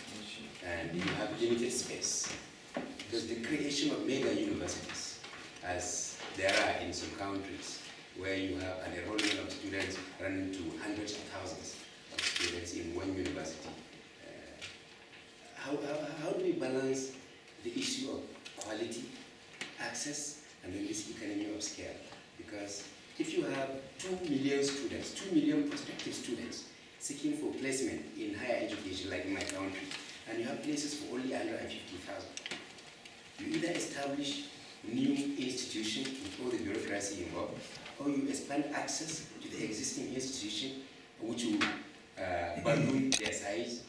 and you have limited space. Because the creation of mega universities, as there are in some countries, where you have an enrollment of students running to hundreds of thousands of students in one university. How do we balance the issue of quality, access, and then this economy of scale? Because if you have 2 million students, 2 million prospective students seeking for placement in higher education, like in my country, and you have places for only 150,000, you either establish new institution with all the bureaucracy involved, or you expand access to the existing institution, which will balloon their size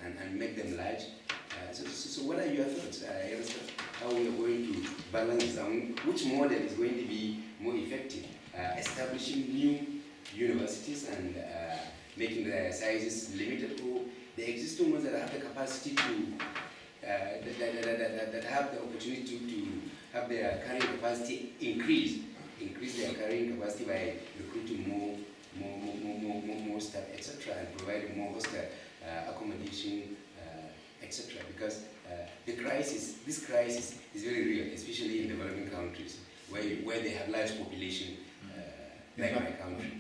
and make them large. So what are your thoughts? How we are going to balance them? Which model is going to be more effective? Establishing new universities and making their sizes limited, or the existing ones that have the capacity to that have the opportunity to have their carrying capacity increase their carrying capacity by recruiting more staff, etc., and providing more hostel accommodation, etc. Because this crisis is very real, especially in developing countries where they have large population, like my country.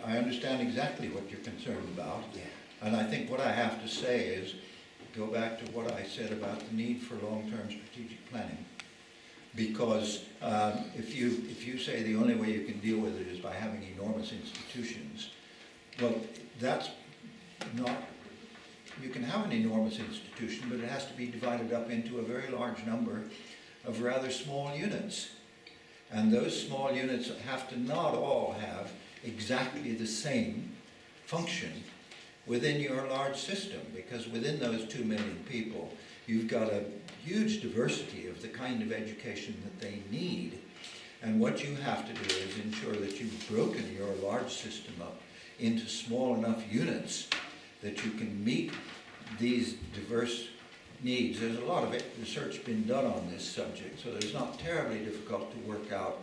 I understand exactly what you're concerned about, Yeah. and I think what I have to say is, go back to what I said about the need for long-term strategic planning. Because if you say the only way you can deal with it is by having enormous institutions, well, that's not, you can have an enormous institution, but it has to be divided up into a very large number of rather small units. And those small units have to not all have exactly the same function within your large system, because within those 2 million people, you've got a huge diversity of the kind of education that they need. And what you have to do is ensure that you've broken your large system up into small enough units that you can meet these diverse needs. There's a lot of research been done on this subject, so it's not terribly difficult to work out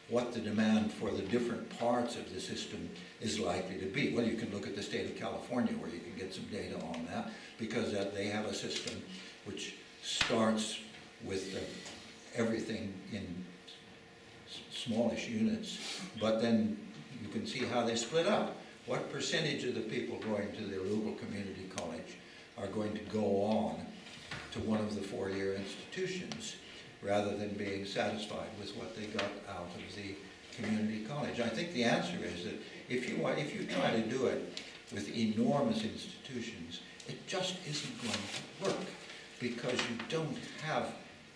what the demand for the different parts of the system is likely to be. Well, you can look at the state of California where you can get some data on that, because they have a system which starts with everything in smallish units, but then you can see how they split up. What percentage of the people going to the local community college are going to go on to one of the four-year institutions rather than being satisfied with what they got out of the community college? I think the answer is that if you try to do it with enormous institutions, it just isn't going to work, because you don't have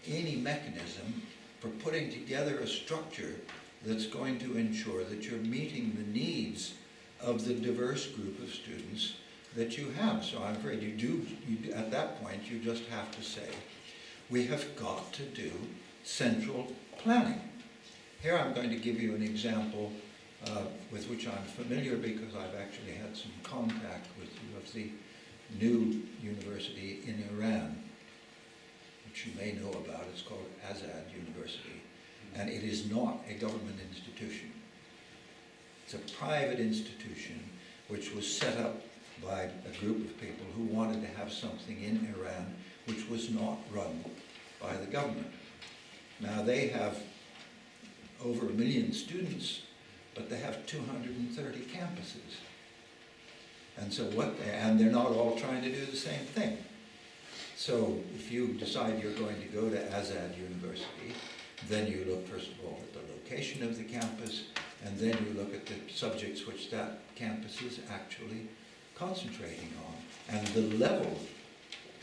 any mechanism for putting together a structure that's going to ensure that you're meeting the needs of the diverse group of students that you have. So I'm afraid at that point, you just have to say, we have got to do central planning. Here I'm going to give you an example with which I'm familiar, because I've actually had some contact with the new university in Iran, which you may know about. It's called Oaed University, and it is not a government institution. It's a private institution which was set up by a group of people who wanted to have something in Iran which was not run by the government. Now they have over 1 million students, but they have 230 campuses. And so and they're not all trying to do the same thing. So if you decide you're going to go to Oaed University, then you look first of all at the location of the campus, and then you look at the subjects which that campus is actually concentrating on, and the level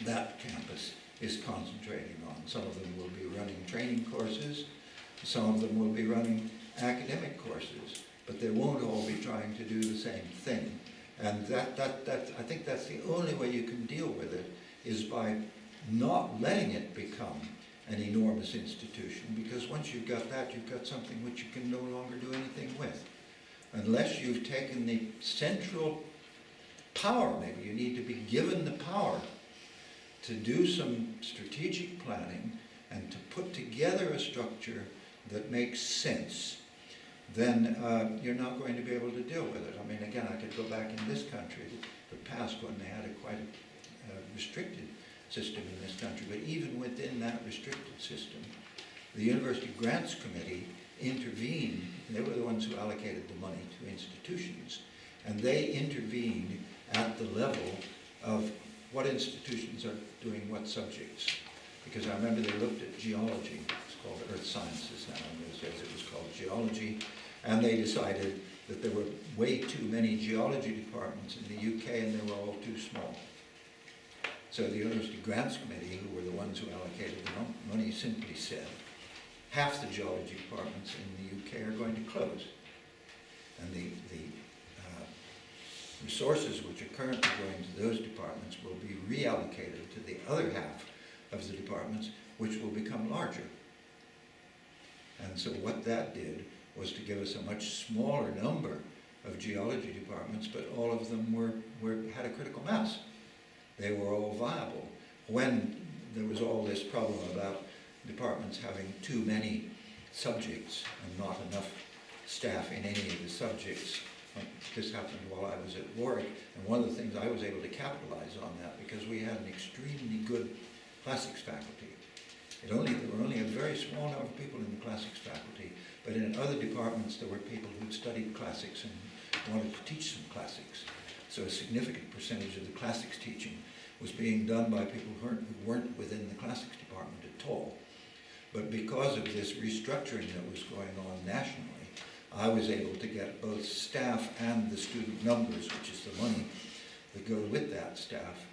that campus is concentrating on. Some of them will be running training courses, some of them will be running academic courses, but they won't all be trying to do the same thing. And I think that's the only way you can deal with it, is by not letting it become an enormous institution, because once you've got that, you've got something which you can no longer do anything with. Unless you've taken the central power, maybe you need to be given the power to do some strategic planning and to put together a structure that makes sense, then you're not going to be able to deal with it. I mean, again, I could go back in this country, the past, when they had quite a restricted system in this country, but even within that restricted system, the University Grants Committee intervened. They were the ones who allocated the money to institutions, and they intervened at the level of what institutions are doing what subjects. Because I remember they looked at geology, it's called earth sciences now, in those days it was called geology, and they decided that there were way too many geology departments in the UK and they were all too small. So the University Grants Committee, who were the ones who allocated the money, simply said, half the geology departments in the UK are going to close. And the resources which are currently going to those departments will be reallocated to the other half of the departments, which will become larger. And so what that did was to give us a much smaller number of geology departments, but all of them had a critical mass. They were all viable. When there was all this problem about departments having too many subjects and not enough staff in any of the subjects, this happened while I was at Warwick, and one of the things I was able to capitalize on that, because we had an extremely good classics faculty. There were only a very small number of people in the classics faculty, but in other departments there were people who'd studied classics and wanted to teach some classics. So a significant percentage of the classics teaching was being done by people who weren't within the classics department at all. But because of this restructuring that was going on nationally, I was able to get both staff and the student numbers, which is the money that goes with that staff,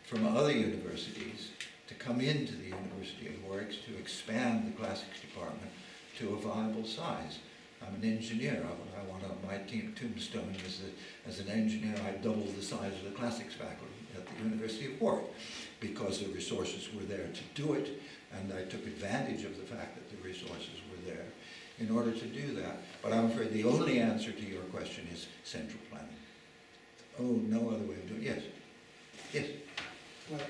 from other universities to come into the University of Warwick to expand the classics department to a viable size. I'm an engineer. I want on my tombstone as an engineer, I doubled the size of the classics faculty at the University of Warwick, because the resources were there to do it, and I took advantage of the fact that the resources were there in order to do that. But I'm afraid the only answer to your question is central planning. Oh, no other way of doing it. Yes? Yes? Well,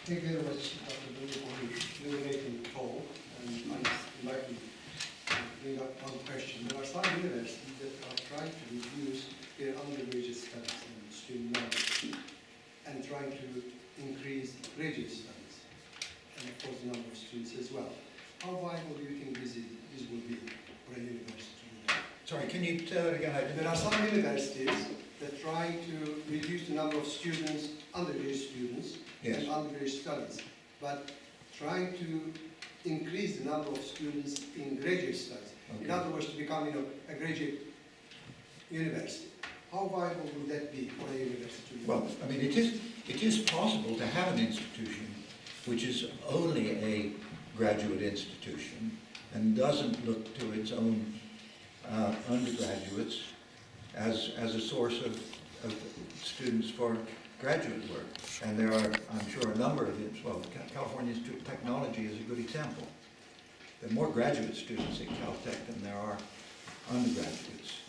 Thank you very much, Dr. Brundin, for the illuminating talk. And I'd like to bring up one question. There are some universities that are trying to reduce their undergraduate studies and student numbers and trying to increase graduate studies, and of course the number of students as well. How viable do you think this will be for a university to do that? Sorry, can you tell it again? There are some universities that try to reduce the number of students, undergraduate students, Yes. and undergraduate studies, but trying to increase the number of students in graduate studies. Okay. In other words, to become, a graduate university. How viable would that be for a university to do? Well, I mean, it is possible to have an institution which is only a graduate institution and doesn't look to its own undergraduates as a source of students for graduate work. And there are, I'm sure, a number of it. Well, California Institute of Technology is a good example. There are more graduate students at Caltech than there are undergraduates.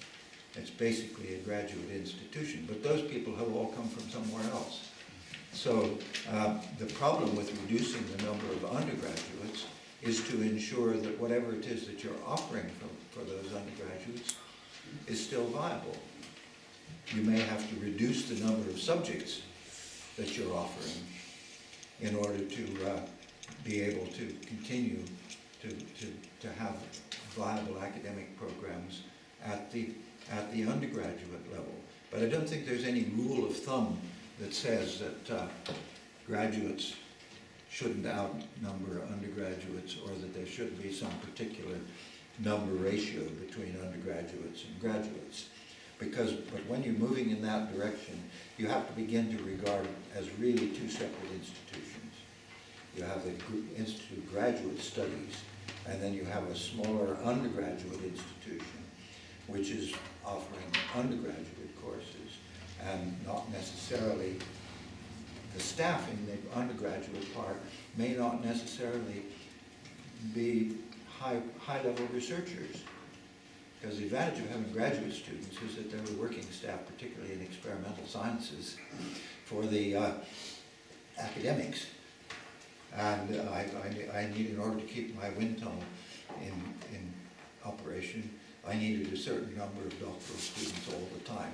It's basically a graduate institution, but those people have all come from somewhere else. So the problem with reducing the number of undergraduates is to ensure that whatever it is that you're offering for those undergraduates is still viable. You may have to reduce the number of subjects that you're offering in order to be able to continue to have viable academic programs at the undergraduate level. But I don't think there's any rule of thumb that says that graduates shouldn't outnumber undergraduates, or that there should be some particular number ratio between undergraduates and graduates. But when you're moving in that direction, you have to begin to regard it as really two separate institutions. You have the Institute of Graduate Studies, and then you have a smaller undergraduate institution, which is offering undergraduate courses, and not necessarily the staff in the undergraduate part may not necessarily be high-level researchers. Because the advantage of having graduate students is that they're the working staff, particularly in experimental sciences, for the academics. And I need, in order to keep my wind tunnel in operation, I needed a certain number of doctoral students all the time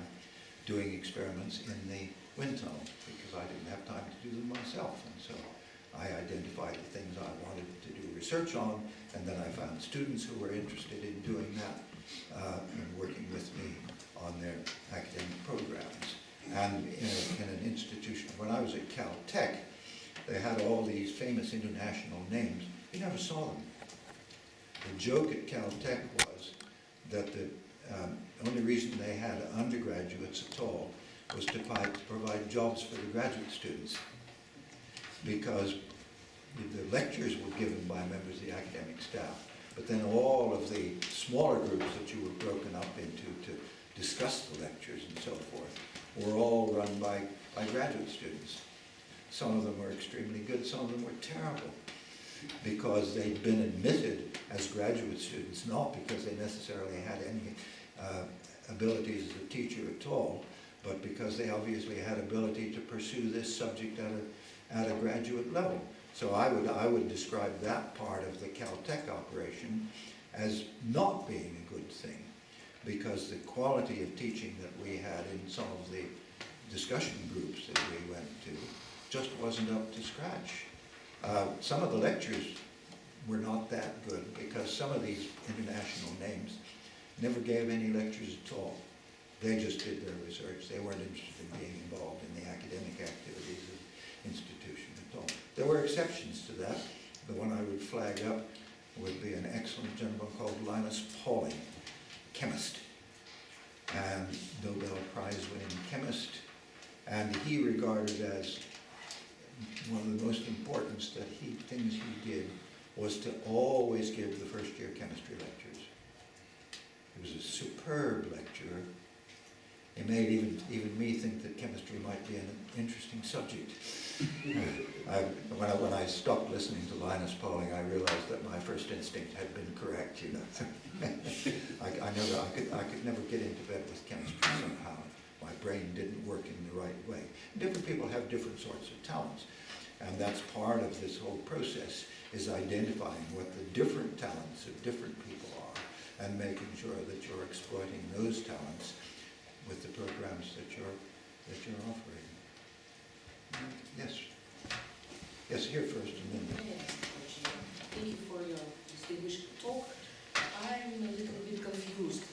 doing experiments in the wind tunnel, because I didn't have time to do them myself. And so I identified the things I wanted to do research on, and then I found students who were interested in doing that and working with me on their academic programs. And in an institution, when I was at Caltech, they had all these famous international names. You never saw them. The joke at Caltech was that the only reason they had undergraduates at all was to provide jobs for the graduate students, because the lectures were given by members of the academic staff, but then all of the smaller groups that you were broken up into to discuss the lectures and so forth were all run by graduate students. Some of them were extremely good, some of them were terrible, because they'd been admitted as graduate students, not because they necessarily had any abilities as a teacher at all, but because they obviously had ability to pursue this subject at a graduate level. So I would describe that part of the Caltech operation as not being a good thing, because the quality of teaching that we had in some of the discussion groups that we went to just wasn't up to scratch. Some of the lectures were not that good, because some of these international names never gave any lectures at all. They just did their research. They weren't interested in being involved in the academic activities of the institution at all. There were exceptions to that. The one I would flag up would be an excellent gentleman called Linus Pauling, chemist, and Nobel Prize-winning chemist, and he regarded as one of the most important things he did was to always give the first-year chemistry lectures. He was a superb lecturer. He made even me think that chemistry might be an interesting subject. When I stopped listening to Linus Pauling, I realized that my first instinct had been correct. I could never get into bed with chemistry somehow. My brain didn't work in the right way. Different people have different sorts of talents. And that's part of this whole process, is identifying what the different talents of different people are and making sure that you're exploiting those talents with the programs that you're offering. Yes. Yes, here first and then. Thank you for your distinguished talk. I'm a little bit confused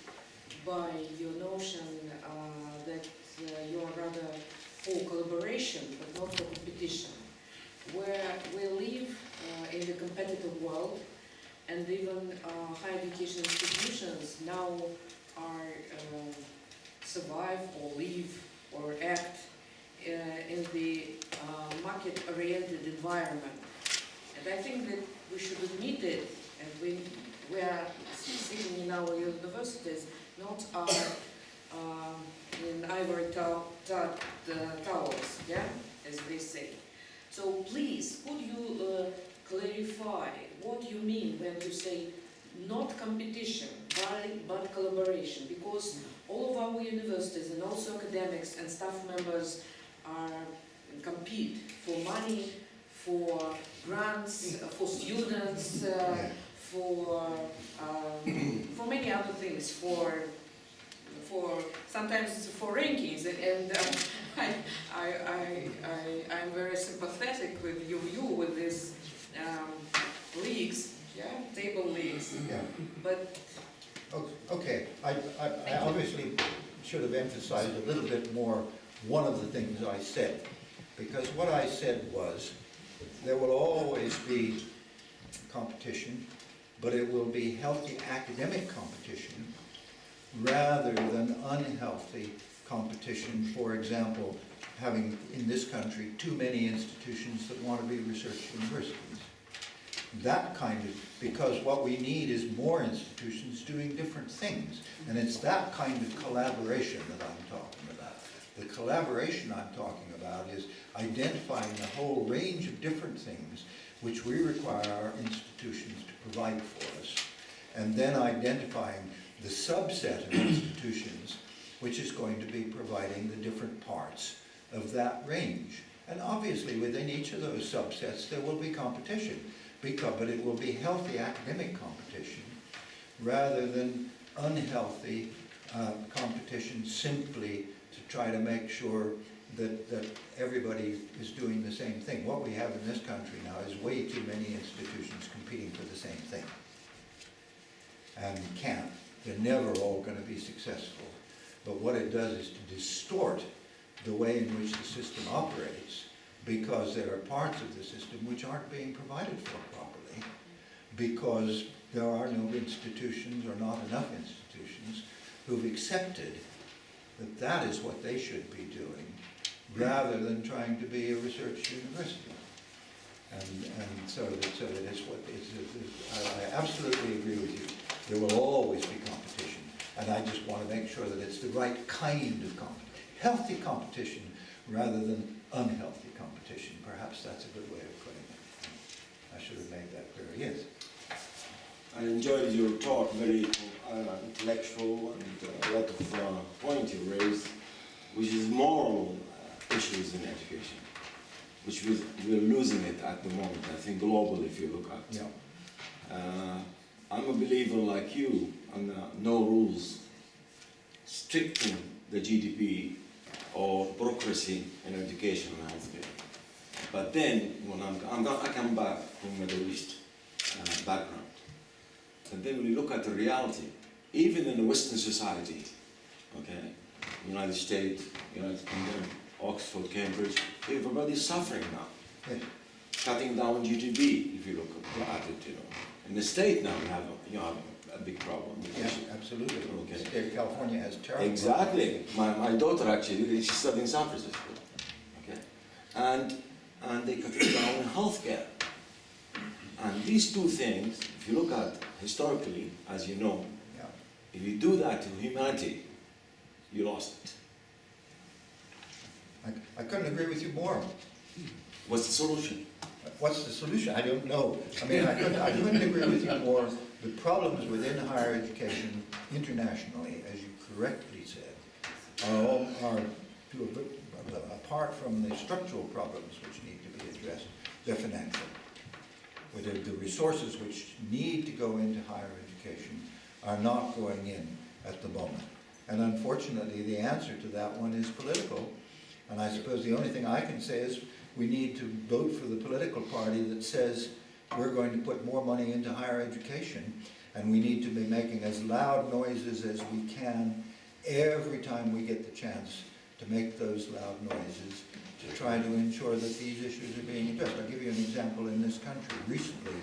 by your notion that you're rather for collaboration but not for competition, where we live in the competitive world, and even higher education institutions now are survive or live or act in the market-oriented environment. And I think that we should admit it, and we are sitting in our universities, not in ivory towers, yeah, as they say. So please, could you clarify what you mean when you say not competition, but collaboration? Because all of our universities and also academics and staff members are compete for money, for grants, for students, for many other things, for sometimes for rankings, and I'm very sympathetic with you with these leagues, yeah, table leagues. Yeah. But Okay, I obviously should have emphasized a little bit more one of the things I said, because what I said was there will always be competition, but it will be healthy academic competition rather than unhealthy competition. For example, having in this country too many institutions that want to be research universities. That kind of, because what we need is more institutions doing different things, and it's that kind of collaboration that I'm talking about. The collaboration I'm talking about is identifying a whole range of different things which we require our institutions to provide for us, and then identifying the subset of institutions which is going to be providing the different parts of that range. And obviously within each of those subsets there will be competition, but it will be healthy academic competition rather than unhealthy competition simply to try to make sure that everybody is doing the same thing. What we have in this country now is way too many institutions competing for the same thing. And you can't. They're never all going to be successful. But what it does is to distort the way in which the system operates, because there are parts of the system which aren't being provided for properly, because there are no institutions or not enough institutions who've accepted that that is what they should be doing, rather than trying to be a research university. And so that it's what I absolutely agree with you. There will always be competition, and I just want to make sure that it's the right kind of competition. Healthy competition rather than unhealthy competition. Perhaps that's a good way of putting it. I should have made that clear. Yes? I enjoyed your talk, very intellectual, and a lot of points you raised, which is moral issues in education, which we're losing it at the moment, I think globally, if you look at. Yeah. I'm a believer like you on no rules, restricting the GDP or bureaucracy in education and healthcare. But then, when I come back from Middle East background, and then when you look at the reality, even in the Western society, okay, United States, United Kingdom, Oxford, Cambridge, everybody's suffering now. Yes. Cutting down GDP, if you look at it, you know. In the state now, you have a big problem. Yeah, absolutely. Okay. The state of California has terrible Exactly. My daughter actually, she's studying in San Francisco. Okay. And they cut it down in healthcare. And these two things, if you look at historically, as you know, Yeah. if you do that to humanity, you lost it. I couldn't agree with you more. What's the solution? What's the solution? I don't know. I mean, I couldn't agree with you more. The problems within higher education internationally, as you correctly said, are to apart from the structural problems which need to be addressed, they're financial. With the resources which need to go into higher education are not going in at the moment. And unfortunately, the answer to that one is political. And I suppose the only thing I can say is we need to vote for the political party that says we're going to put more money into higher education, and we need to be making as loud noises as we can every time we get the chance to make those loud noises to try to ensure that these issues are being addressed. I'll give you an example in this country. Recently,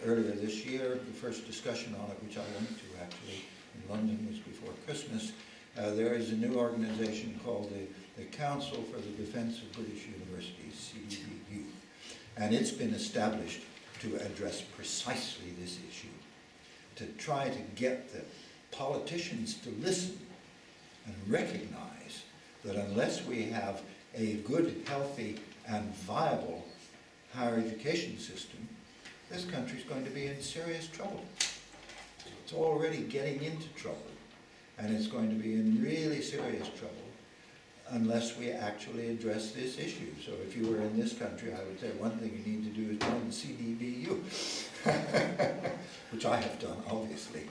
earlier this year, the first discussion on it, which I went to actually in London, was before Christmas. There is a new organization called the Council for the Defence of British Universities, CDBU, and it's been established to address precisely this issue, to try to get the politicians to listen and recognize that unless we have a good, healthy, and viable higher education system, this country's going to be in serious trouble. It's already getting into trouble, and it's going to be in really serious trouble unless we actually address this issue. So if you were in this country, I would say one thing you need to do is join the CDBU, which I have done, obviously,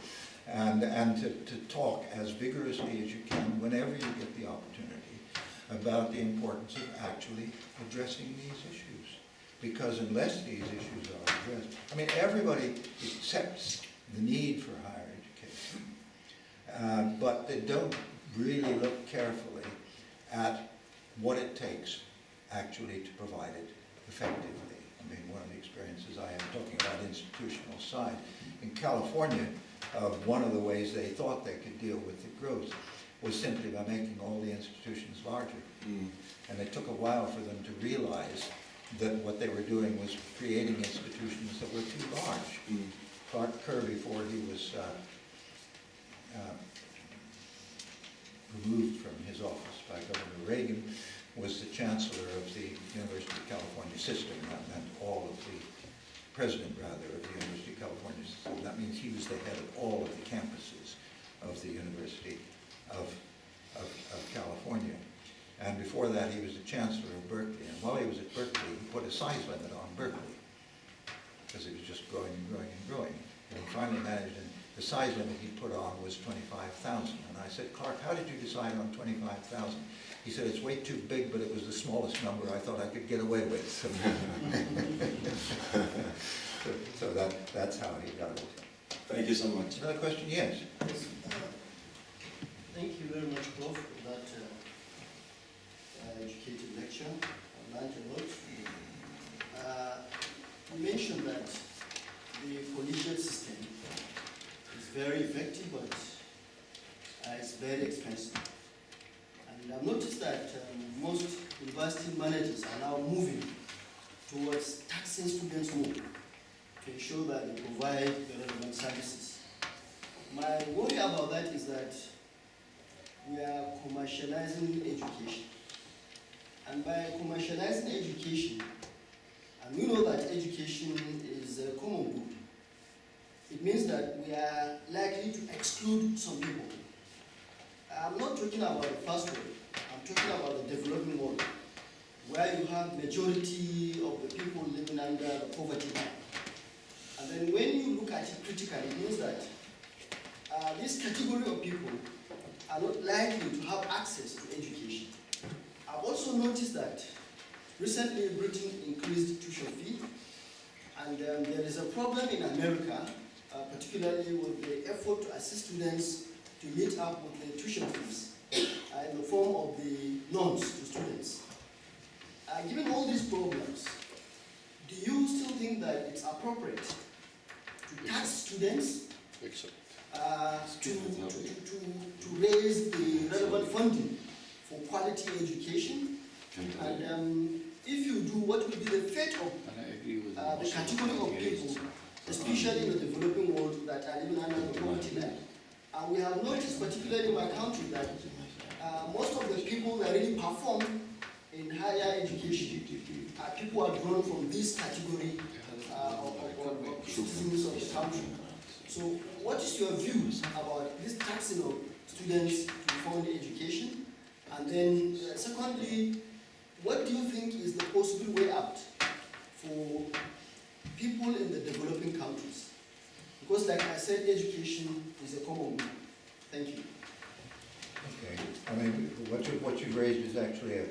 and to talk as vigorously as you can whenever you get the opportunity about the importance of actually addressing these issues. Because unless these issues are addressed, I mean, everybody accepts the need for higher education, but they don't really look carefully at what it takes actually to provide it effectively. I mean, one of the experiences I have talking about institutional side, in California, one of the ways they thought they could deal with the growth was simply by making all the institutions larger. And it took a while for them to realize that what they were doing was creating institutions that were too large. Clark Kerr, before he was removed from his office by Governor Reagan, was the chancellor of the University of California system. That meant all of the, president rather, of the University of California system. That means he was the head of all of the campuses of the University of California. And before that, he was the chancellor of Berkeley. And while he was at Berkeley, he put a size limit on Berkeley because it was just growing and growing and growing. And he finally managed, and the size limit he put on was 25,000. And I said, Clark, how did you decide on 25,000? He said, it's way too big, but it was the smallest number I thought I could get away with. So that's how he got it. Thank you so much. Another question? Yes. Yes. Thank you very much, Prof, for that educated lecture. I learned a lot. You mentioned that the collegiate system is very effective, but it's very expensive. And I've noticed that most university managers are now moving towards taxing students more to ensure that they provide the relevant services. My worry about that is that we are commercializing education. And by commercializing education, and we know that education is a common good, it means that we are likely to exclude some people. I'm not talking about the first world, I'm talking about the developing world, where you have majority of the people living under the poverty line. And then when you look at it critically, it means that this category of people are not likely to have access to education. I've also noticed that recently Britain increased tuition fee, and there is a problem in America, particularly with the effort to assist students to meet up with the tuition fees in the form of the loans to students. Given all these problems, do you still think that it's appropriate to tax students to raise the relevant funding for quality education? And if you do, what will be the fate of the category of people, especially in the developing world, that are living under the poverty line? And we have noticed, particularly in my country, that most of the people that really perform in higher education are people who are drawn from this category of citizens of the country. So what is your view about this taxing of students to fund education? And then, secondly, what do you think is the possible way out for people in the developing countries? Because, like I said, education is a common good. Thank you. Okay, I mean, what you've raised is actually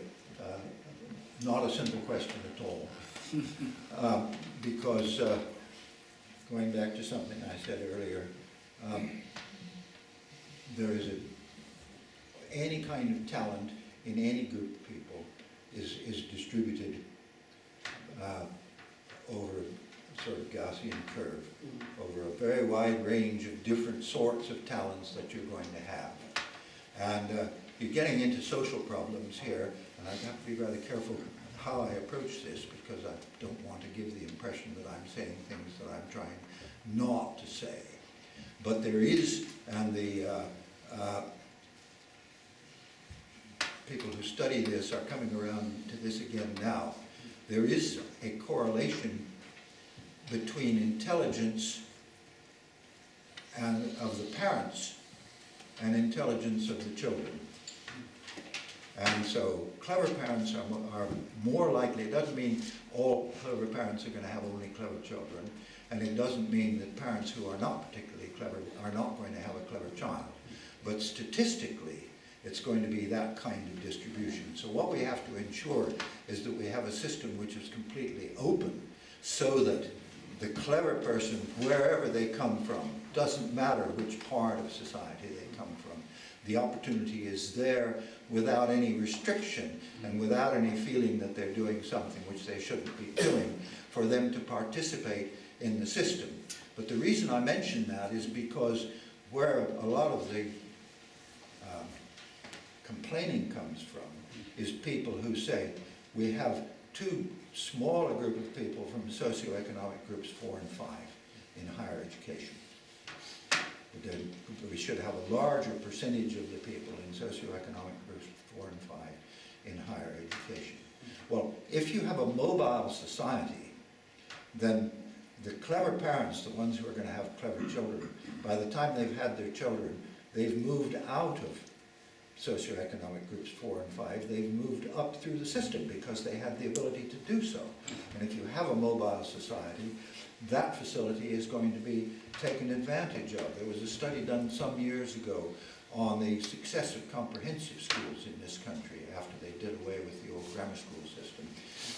not a simple question at all. Because going back to something I said earlier, there is any kind of talent in any group of people is distributed over a sort of Gaussian curve, over a very wide range of different sorts of talents that you're going to have. And you're getting into social problems here, and I have to be rather careful how I approach this, because I don't want to give the impression that I'm saying things that I'm trying not to say. But there is, and the people who study this are coming around to this again now, there is a correlation between intelligence and of the parents and intelligence of the children. And so clever parents are more likely. It doesn't mean all clever parents are going to have only clever children, and it doesn't mean that parents who are not particularly clever are not going to have a clever child. But statistically, it's going to be that kind of distribution. So what we have to ensure is that we have a system which is completely open, so that the clever person, wherever they come from, doesn't matter which part of society they come from, the opportunity is there without any restriction and without any feeling that they're doing something which they shouldn't be doing, for them to participate in the system. But the reason I mention that is because where a lot of the complaining comes from is people who say, we have too small a group of people from socioeconomic groups 4 and 5 in higher education. We should have a larger percentage of the people in socioeconomic groups 4 and 5 in higher education. Well, if you have a mobile society, then the clever parents, the ones who are going to have clever children, by the time they've had their children, they've moved out of socioeconomic groups 4 and 5, they've moved up through the system because they had the ability to do so. And if you have a mobile society, that facility is going to be taken advantage of. There was a study done some years ago on the success of comprehensive schools in this country after they did away with the old grammar school system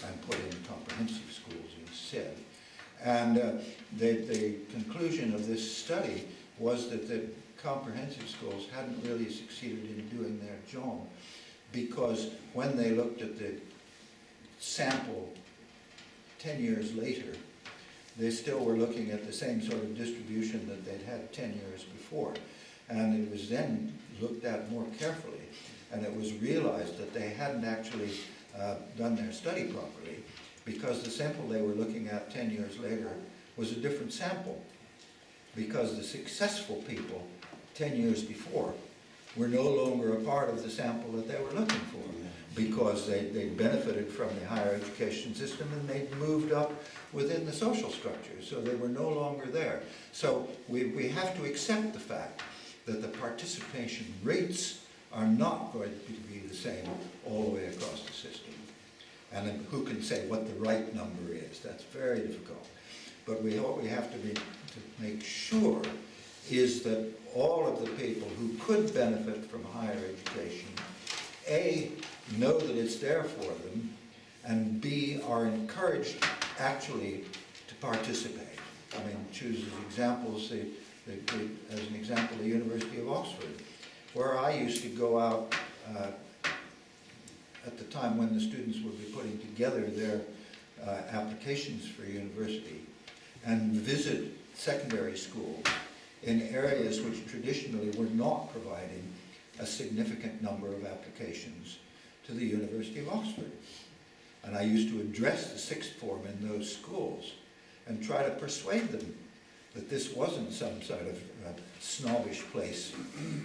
and put in comprehensive schools instead. And the conclusion of this study was that the comprehensive schools hadn't really succeeded in doing their job, because when they looked at the sample 10 years later, they still were looking at the same sort of distribution that they'd had 10 years before. And it was then looked at more carefully, and it was realized that they hadn't actually done their study properly, because the sample they were looking at 10 years later was a different sample, because the successful people 10 years before were no longer a part of the sample that they were looking for, because they benefited from the higher education system and they'd moved up within the social structure, so they were no longer there. So we have to accept the fact that the participation rates are not going to be the same all the way across the system. And then who can say what the right number is? That's very difficult. But what we have to make sure is that all of the people who could benefit from higher education, A, know that it's there for them, and B, are encouraged actually to participate. I mean, choose as examples, as an example, the University of Oxford, where I used to go out at the time when the students would be putting together their applications for university, and visit secondary schools in areas which traditionally were not providing a significant number of applications to the University of Oxford. And I used to address the sixth form in those schools and try to persuade them that this wasn't some sort of snobbish place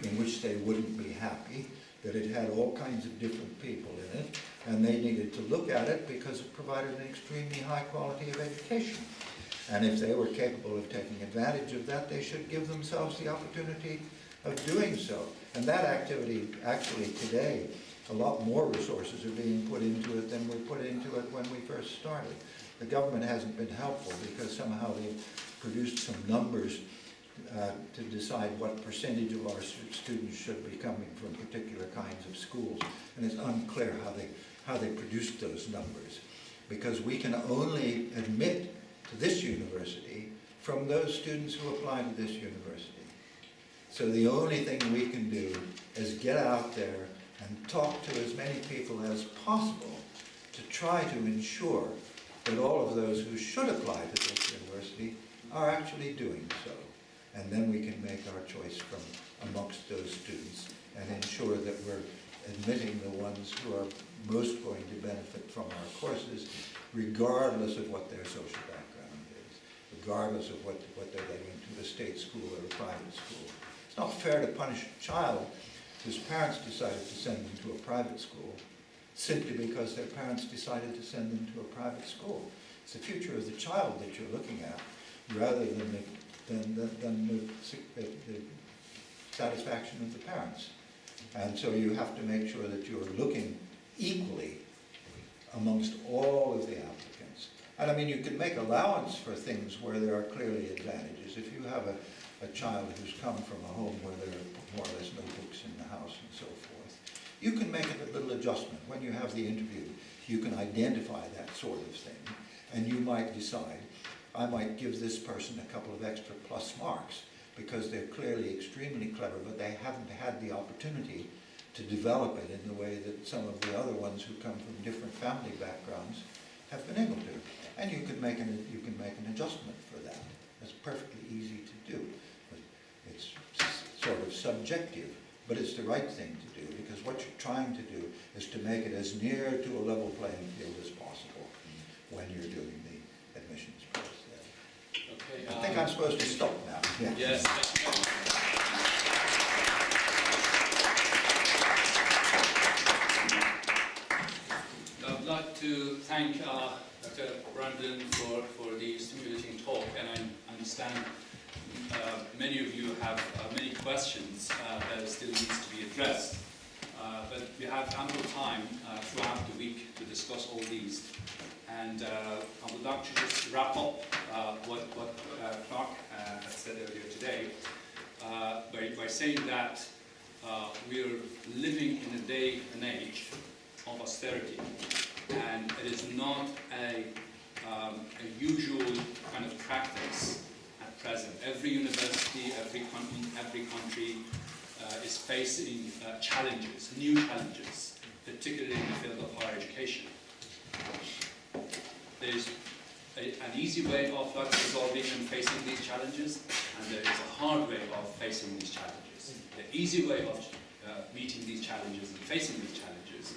in which they wouldn't be happy, that it had all kinds of different people in it, and they needed to look at it because it provided an extremely high quality of education. And if they were capable of taking advantage of that, they should give themselves the opportunity of doing so. And that activity actually today a lot more resources are being put into it than we put into it when we first started. The government hasn't been helpful because somehow they've produced some numbers to decide what percentage of our students should be coming from particular kinds of schools. And it's unclear how they produced those numbers, because we can only admit to this university from those students who apply to this university. So the only thing we can do is get out there and talk to as many people as possible to try to ensure that all of those who should apply to this university are actually doing so. And then we can make our choice from amongst those students and ensure that we're admitting the ones who are most going to benefit from our courses, regardless of what their social background is, regardless of what they're getting into, a state school or a private school. It's not fair to punish a child whose parents decided to send them to a private school simply because their parents decided to send them to a private school. It's the future of the child that you're looking at, rather than the satisfaction of the parents. And so you have to make sure that you're looking equally amongst all of the applicants. And I mean, you can make allowance for things where there are clearly advantages. If you have a child who's come from a home where there are more or less no books in the house and so forth, you can make a little adjustment. When you have the interview, you can identify that sort of thing, and you might decide, I might give this person a couple of extra plus marks because they're clearly extremely clever, but they haven't had the opportunity to develop it in the way that some of the other ones who come from different family backgrounds have been able to. And you can make an adjustment for that. It's perfectly easy to do. It's sort of subjective, but it's the right thing to do, because what you're trying to do is to make it as near to a level playing field as possible when you're doing the admissions process. Okay, I think I'm supposed to stop now. Yeah. Yes. I'd like to thank Dr. Brundin for the stimulating talk, and I understand many of you have many questions that still needs to be addressed. But we have ample time throughout the week to discuss all these. And I would like to just wrap up what Clark had said earlier today by saying that we're living in a day and age of austerity, and it is not a usual kind of practice at present. Every university, every country is facing challenges, new challenges, particularly in the field of higher education. There's an easy way of resolving and facing these challenges, and there is a hard way of facing these challenges. The easy way of meeting these challenges and facing these challenges,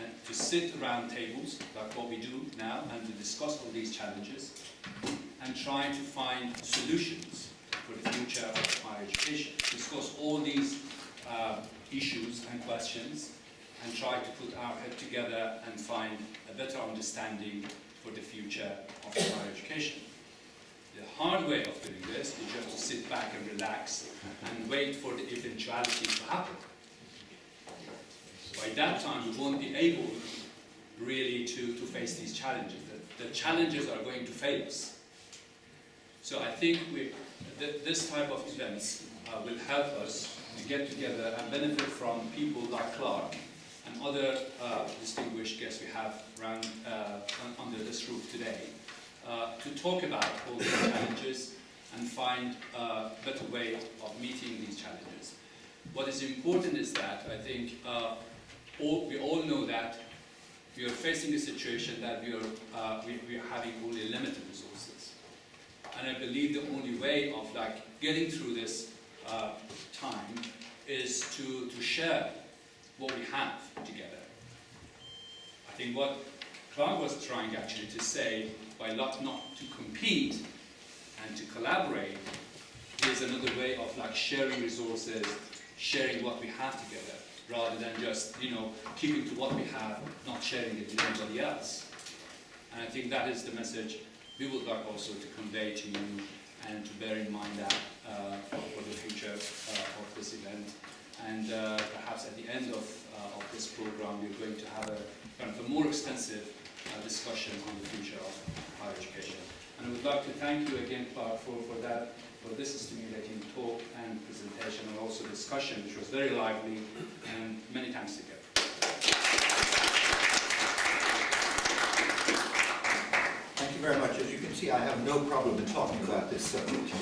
and to sit around tables like what we do now and to discuss all these challenges and try to find solutions for the future of higher education. Discuss all these issues and questions and try to put our head together and find a better understanding for the future of higher education. The hard way of doing this is just to sit back and relax and wait for the eventuality to happen. By that time, we won't be able really to face these challenges. The challenges are going to fail us. So I think this type of events will help us to get together and benefit from people like Clark and other distinguished guests we have around under this roof today, to talk about all these challenges and find a better way of meeting these challenges. What is important is that I think we all know that we are facing a situation that we are having only limited resources, and I believe the only way of getting through this time is to share what we have together. I think what Clark was trying actually to say, by not to compete and to collaborate, is another way of sharing resources, sharing what we have together, rather than just keeping to what we have, not sharing it with anybody else. And I think that is the message we would like also to convey to you, and to bear in mind that for the future of this event, and perhaps at the end of this program, we're going to have a kind of a more extensive discussion on the future of higher education. And I would like to thank you again, Clark, for this stimulating talk and presentation, and also discussion, which was very lively, and many thanks again. Thank you very much. As you can see, I have no problem in talking about this subject.